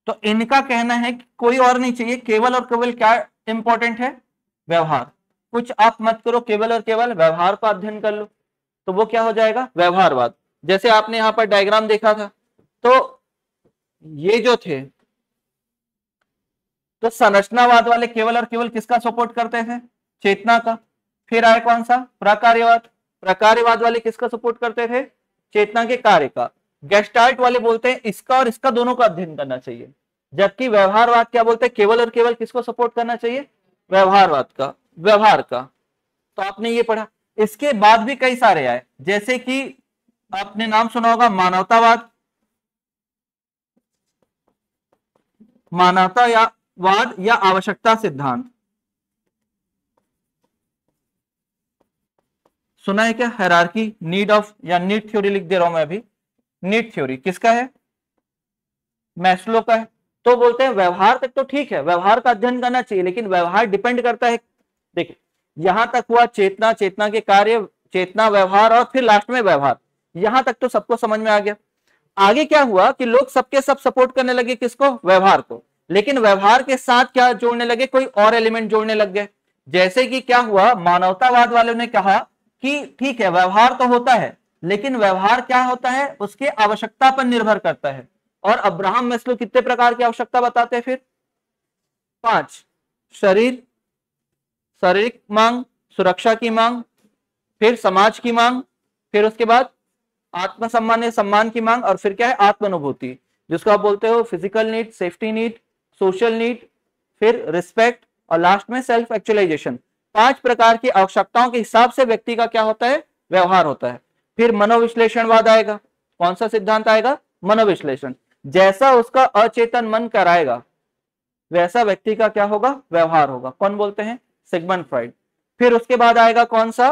तो इनका कहना है कि कोई और नहीं चाहिए, केवल और केवल क्या इंपॉर्टेंट है? व्यवहार। कुछ आप मत करो, केवल और केवल व्यवहार का अध्ययन कर लो। तो वो क्या हो जाएगा? व्यवहारवाद। जैसे आपने यहां पर डायग्राम देखा था, तो ये जो थे, तो संरचनावाद वाले केवल और केवल किसका सपोर्ट करते थे? चेतना का। फिर आए कौन सा? प्रकार्यवाद। प्रकार्यवाद वाले किसका सपोर्ट करते थे? चेतना के कार्य का। गेस्टाल्ट वाले बोलते हैं इसका और इसका दोनों का अध्ययन करना चाहिए। जबकि व्यवहारवाद क्या बोलते हैं? केवल और केवल किसको सपोर्ट करना चाहिए? व्यवहारवाद का, व्यवहार का। तो आपने ये पढ़ा। इसके बाद भी कई सारे आए, जैसे कि आपने नाम सुना होगा मानवतावाद। मानवतावाद या आवश्यकता सिद्धांत, सुना है क्या? हायरार्की, नीड ऑफ, या नीड थ्योरी लिख दे रहा हूं मैं अभी। नीड थ्योरी किसका है? मैस्लो का है। तो बोलते हैं व्यवहार तक तो ठीक है, व्यवहार का अध्ययन करना चाहिए, लेकिन व्यवहार डिपेंड करता है, देखिए यहां तक हुआ चेतना, चेतना के कार्य, चेतना, व्यवहार, और फिर लास्ट में व्यवहार। यहां तक तो सबको समझ में आ गया। आगे क्या हुआ कि लोग सबके सब सपोर्ट करने लगे किसको? व्यवहार को। लेकिन व्यवहार के साथ क्या जोड़ने लगे? कोई और एलिमेंट जोड़ने लग गए। जैसे कि क्या हुआ, मानवतावाद वालों ने कहा कि ठीक है व्यवहार तो होता है, लेकिन व्यवहार क्या होता है? उसके आवश्यकता पर निर्भर करता है। और अब्राहम मैस्लो कितने प्रकार की आवश्यकता बताते हैं? फिर 5। शरीर, शारीरिक मांग, सुरक्षा की मांग, फिर समाज की मांग, फिर उसके बाद आत्मसम्मान या सम्मान की मांग, और फिर क्या है? आत्मानुभूति, जिसको आप बोलते हो physical need, safety need, social need, फिर रिस्पेक्ट, और लास्ट में सेल्फ एक्चुअलाइजेशन। 5 प्रकार की आवश्यकताओं के हिसाब से व्यक्ति का क्या होता है? व्यवहार होता है। फिर मनोविश्लेषणवाद आएगा। कौन सा सिद्धांत आएगा? मनोविश्लेषण। जैसा उसका अचेतन मन कराएगा वैसा व्यक्ति का क्या होगा? व्यवहार होगा। कौन बोलते हैं? Sigmund Freud. फिर उसके बाद आएगा कौन सा?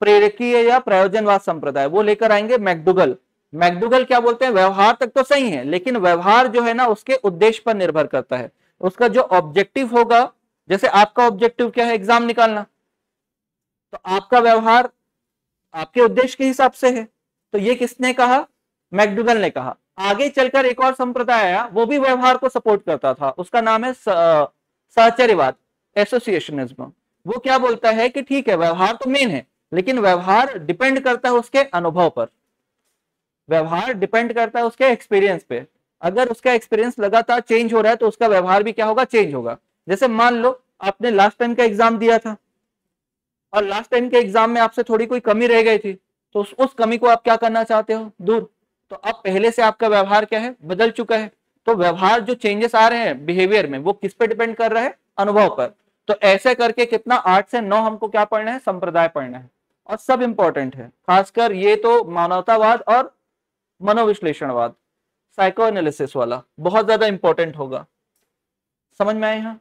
प्रेरकीय या प्रयोजनवाद संप्रदाय, वो लेकर आएंगे मैकडुगल। मैकडुगल क्या बोलते हैं? व्यवहार तक तो सही है, लेकिन व्यवहार जो है ना उसके उद्देश्य पर निर्भर करता है। उसका जो ऑब्जेक्टिव होगा, जैसे आपका ऑब्जेक्टिव क्या है? एग्जाम निकालना, तो आपका व्यवहार आपके उद्देश्य के हिसाब से है। तो ये किसने कहा? मैकडूगल ने कहा। आगे चलकर एक और संप्रदाय आया, वो भी व्यवहार को सपोर्ट करता था, उसका नाम है सहचर्यवाद, एसोसिएशनिज्म। वो क्या बोलता है कि ठीक है व्यवहार तो मेन है, लेकिन व्यवहार डिपेंड करता है उसके अनुभव पर, व्यवहार डिपेंड करता है उसके एक्सपीरियंस पे। अगर उसका एक्सपीरियंस लगातार चेंज हो रहा है तो उसका व्यवहार भी क्या होगा? चेंज होगा। जैसे मान लो आपने लास्ट टाइम का एग्जाम दिया था और लास्ट टाइम के एग्जाम में आपसे थोड़ी कोई कमी रह गई थी, तो उस कमी को आप क्या करना चाहते हो? दूर। तो अब पहले से आपका व्यवहार क्या है? बदल चुका है। तो व्यवहार जो चेंजेस आ रहे हैं बिहेवियर में, वो किस पे डिपेंड कर रहा है? अनुभव पर। तो ऐसे करके कितना 8 से 9 हमको क्या पढ़ना है? संप्रदाय पढ़ना है। और सब इंपॉर्टेंट है, खासकर ये तो मानवतावाद और मनोविश्लेषणवाद, साइको एनालिसिस वाला बहुत ज्यादा इंपॉर्टेंट होगा। समझ में आए? यहां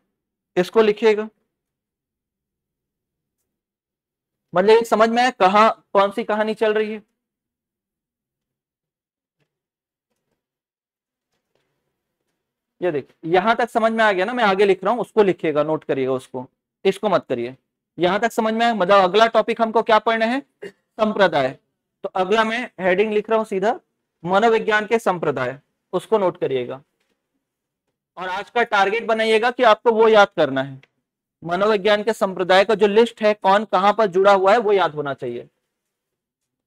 इसको लिखिएगा। मतलब समझ में आया कहा कौन सी कहानी चल रही है? ये देख, यहां तक समझ में आ गया ना? मैं आगे लिख रहा हूं, उसको लिखिएगा, नोट करिएगा उसको, इसको मत करिए। यहां तक समझ में आया? मतलब अगला टॉपिक हमको क्या पढ़ना है? संप्रदाय। तो अगला मैं हेडिंग लिख रहा हूं सीधा, मनोविज्ञान के संप्रदाय, उसको नोट करिएगा। और आज का टारगेट बनाइएगा कि आपको वो याद करना है, मनोविज्ञान के संप्रदाय का जो लिस्ट है, कौन कहां पर जुड़ा हुआ है, वो याद होना चाहिए।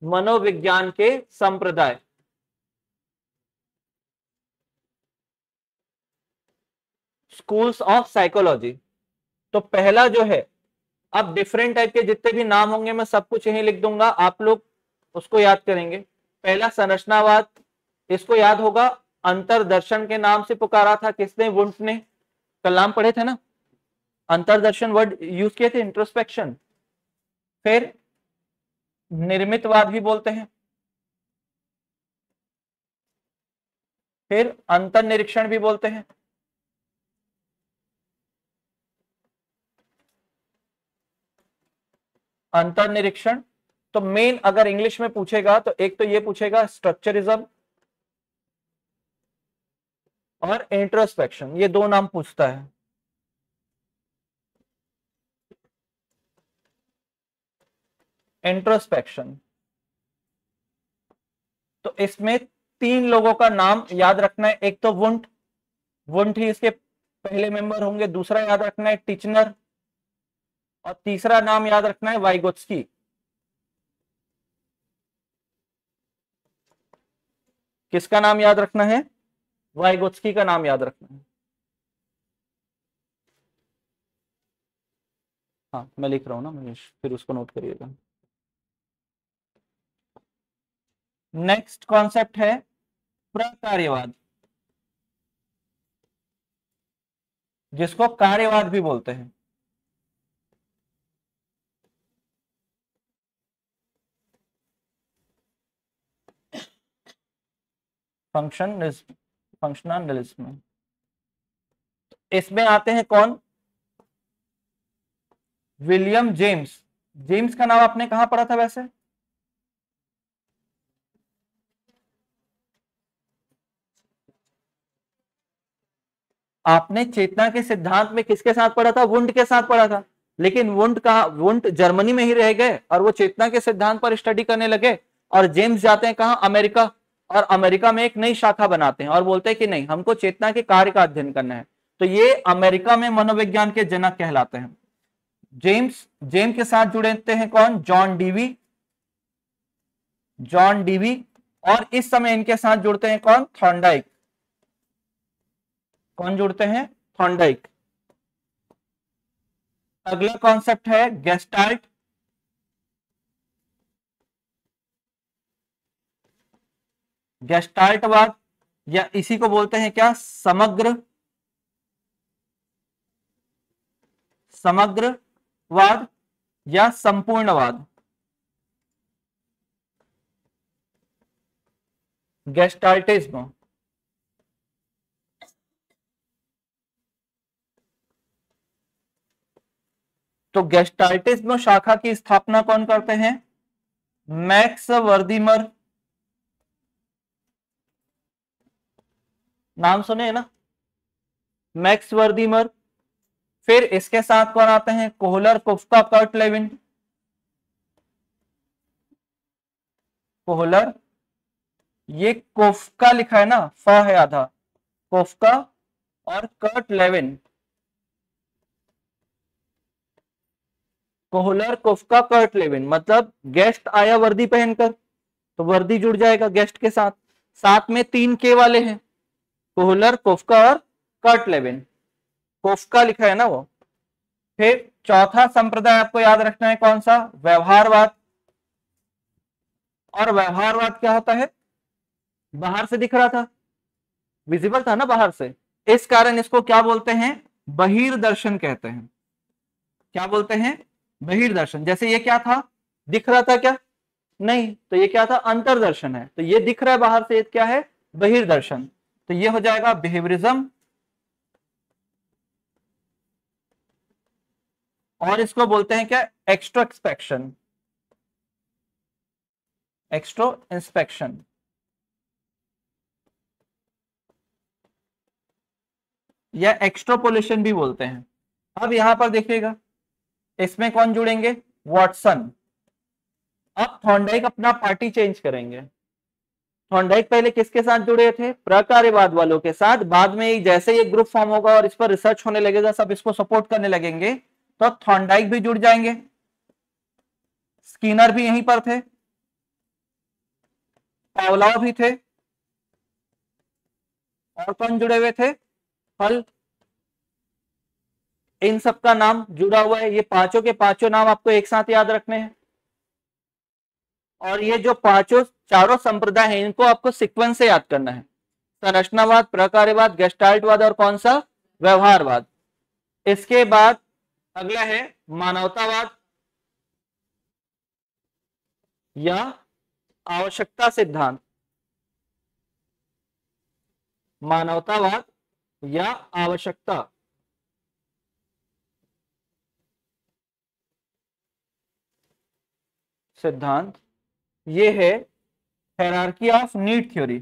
मनोविज्ञान के संप्रदाय, स्कूल्स ऑफ साइकोलॉजी। तो पहला जो है, अब डिफरेंट टाइप के जितने भी नाम होंगे मैं सब कुछ यही लिख दूंगा, आप लोग उसको याद करेंगे। पहला संरचनावाद, इसको याद होगा, अंतरदर्शन के नाम से पुकारा था किसने? वुंट ने। कल नाम पढ़े थे ना, अंतरदर्शन वर्ड यूज किए थे, इंट्रोस्पेक्शन। फिर निर्मितवाद भी बोलते हैं, फिर अंतर्निरीक्षण भी बोलते हैं, अंतर्निरीक्षण। तो मेन अगर इंग्लिश में पूछेगा तो एक तो ये पूछेगा स्ट्रक्चरिज्म और इंट्रोस्पेक्शन, ये दो नाम पूछता है। इंट्रोस्पेक्शन, तो इसमें 3 लोगों का नाम याद रखना है। एक तो वुंट, वुंट ही इसके पहले मेंबर होंगे। दूसरा याद रखना है टिचनर, और तीसरा नाम याद रखना है वाइगोत्स्की। किसका नाम याद रखना है? वाइगोत्स्की का नाम याद रखना है। हाँ मैं लिख रहा हूं ना मनीष, फिर उसको नोट करिएगा। नेक्स्ट कॉन्सेप्ट है प्रकार्यवाद, जिसको कार्यवाद भी बोलते हैं। फंक्शनलिज्म, इसमें आते हैं कौन? William James. जेम्स का नाम आपने कहां पढ़ा था वैसे? आपने चेतना के सिद्धांत में किसके साथ पढ़ा था? वुंट के साथ पढ़ा था। लेकिन वुंट कहा, वुंट जर्मनी में ही रह गए और वो चेतना के सिद्धांत पर स्टडी करने लगे, और जेम्स जाते हैं कहा? अमेरिका। और अमेरिका में एक नई शाखा बनाते हैं और बोलते हैं कि नहीं, हमको चेतना के कार्य का अध्ययन करना है। तो ये अमेरिका में मनोविज्ञान के जनक कहलाते हैं। जेम्स के साथ जुड़े हैं कौन? John Dewey, John Dewey. और इस समय इनके साथ जुड़ते हैं कौन? थॉर्नडाइक। कौन जुड़ते हैं? थॉर्नडाइक। अगला कॉन्सेप्ट है गेस्टाल्ट। गेस्टाल्टवाद, या इसी को बोलते हैं क्या? समग्र, समग्रवाद या संपूर्णवाद। गेस्टाल्टिज्म। तो गेस्टाल्टिज्म शाखा की स्थापना कौन करते हैं? मैक्स वर्दीमर। नाम सुने हैं ना, मैक्स वर्दीमर। फिर इसके साथ कौन आते हैं? Kohler, Koffka, Kurt Lewin. Kohler, ये कोफ्का लिखा है ना, फ है आधा, कोफ्का, और Kurt Lewin, Kohler, Koffka, Kurt Lewin, मतलब गेस्ट आया वर्दी पहनकर, तो वर्दी जुड़ जाएगा गेस्ट के साथ, साथ में 3 के वाले हैं, कोहलर, कोफ्का और कर्ट लेविन, कोफ्का लिखा है ना वो। फिर चौथा संप्रदाय आपको याद रखना है कौन सा, व्यवहारवाद। और व्यवहारवाद क्या होता है, बाहर से दिख रहा था, विजिबल था ना बाहर से, इस कारण इसको क्या बोलते हैं, बहिर्दर्शन कहते हैं। क्या बोलते हैं, बहिर्दर्शन। जैसे ये क्या था, दिख रहा था क्या, नहीं, तो ये क्या था, अंतर्दर्शन है, तो ये दिख रहा है बाहर से, ये क्या है, बहिर्दर्शन, तो ये हो जाएगा बिहेवियरिज्म। और इसको बोलते हैं क्या, एक्स्ट्रो इंस्पेक्शन, एक्स्ट्रो इंस्पेक्शन, या एक्स्ट्रोपोलेशन भी बोलते हैं। अब यहां पर देखिएगा, इसमें कौन जुड़ेंगे, वॉटसन। अब थॉर्नडाइक अपना पार्टी चेंज करेंगे। थॉर्नडाइक पहले किसके साथ जुड़े थे, प्रकार्यवाद वालों के साथ, बाद में जैसे ये ग्रुप फॉर्म होगा और इस पर रिसर्च होने लगेगा, सब इसको सपोर्ट करने लगेंगे, तो थॉर्नडाइक भी जुड़ जाएंगे। स्किनर भी यहीं पर थे, पावलोव भी थे, और कौन जुड़े हुए थे, हल। इन सबका नाम जुड़ा हुआ है, ये पांचों के पांचों नाम आपको एक साथ याद रखने हैं। और ये जो पांचों चारों संप्रदाय हैं, इनको आपको सीक्वेंस से याद करना है, संरचनावाद, प्रकार्यवाद, गेस्टाल्टवाद और कौन सा, व्यवहारवाद। इसके बाद अगला है मानवतावाद या आवश्यकता सिद्धांत, मानवतावाद या आवश्यकता सिद्धांत, ये है hierarchy of need theory.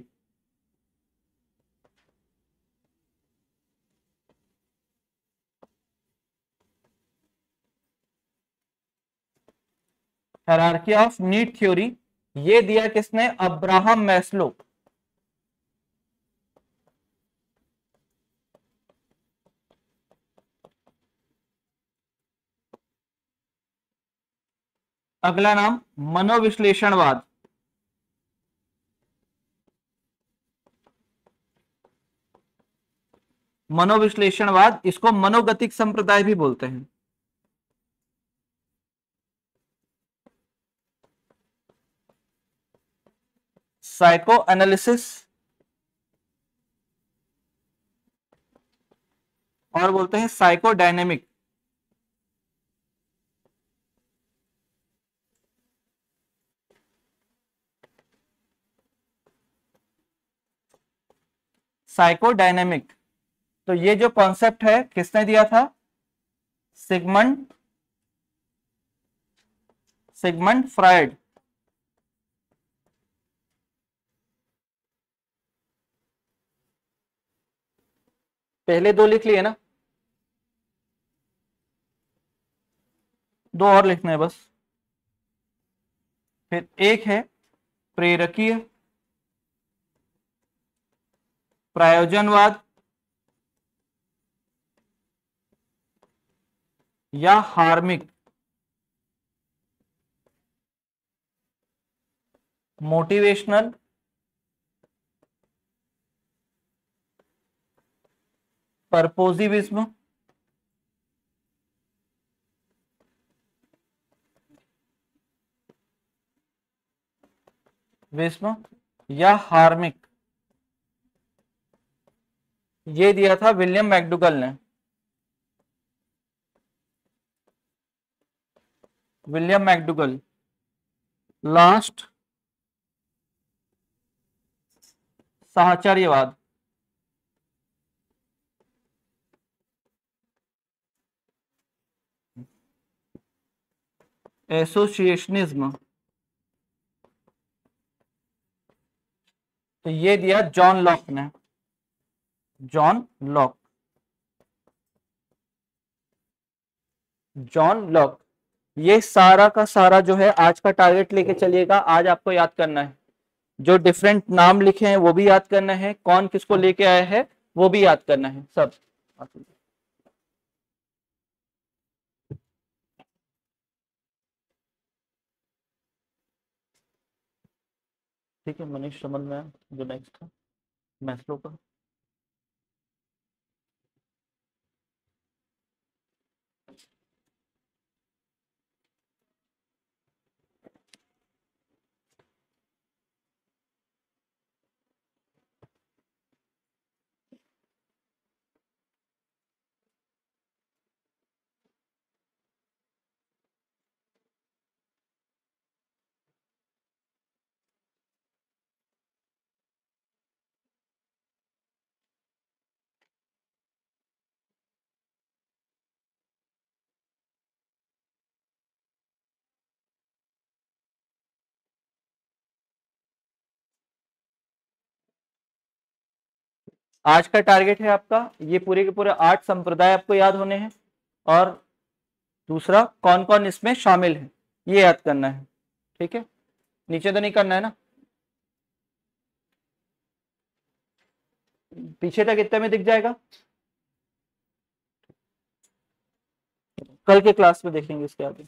Hierarchy of need theory ये दिया किसने, अब्राहम मैस्लो। अगला नाम मनोविश्लेषणवाद, मनोविश्लेषणवाद, इसको मनोगतिक संप्रदाय भी बोलते हैं। साइको एनालिसिस, और बोलते हैं साइको डायनेमिक। साइको डायनेमिक, तो ये जो कॉन्सेप्ट है किसने दिया था, सिगमंड फ्रायड। पहले 2 लिख लिए ना, 2 और लिखने हैं बस। फिर एक है प्रेरकीय, प्रायोजनवाद या हार्मिक, मोटिवेशनल, परपोजिविज्म, विस्म या हार्मिक, ये दिया था विलियम मैकडूगल ने। विलियम मैकडूगल, लास्ट साहचर्यवाद, एसोसिएशनिज्म, तो ये दिया जॉन लॉक ने, जॉन लॉक। ये सारा का सारा जो है आज का टारगेट लेके चलिएगा। आज आपको याद करना है, जो डिफरेंट नाम लिखे हैं वो भी याद करना है, कौन किसको लेके आया है वो भी याद करना है सब। ठीक है मनीष, समझ में आया? जो नेक्स्ट है मैस्लो का। आज का टारगेट है आपका ये पूरे के पूरे 8 संप्रदाय आपको याद होने हैं, और दूसरा कौन कौन इसमें शामिल है ये याद करना है। ठीक है, नीचे तो नहीं करना है ना? पीछे तक इतने में दिख जाएगा, कल के क्लास में देखेंगे इसके आगे।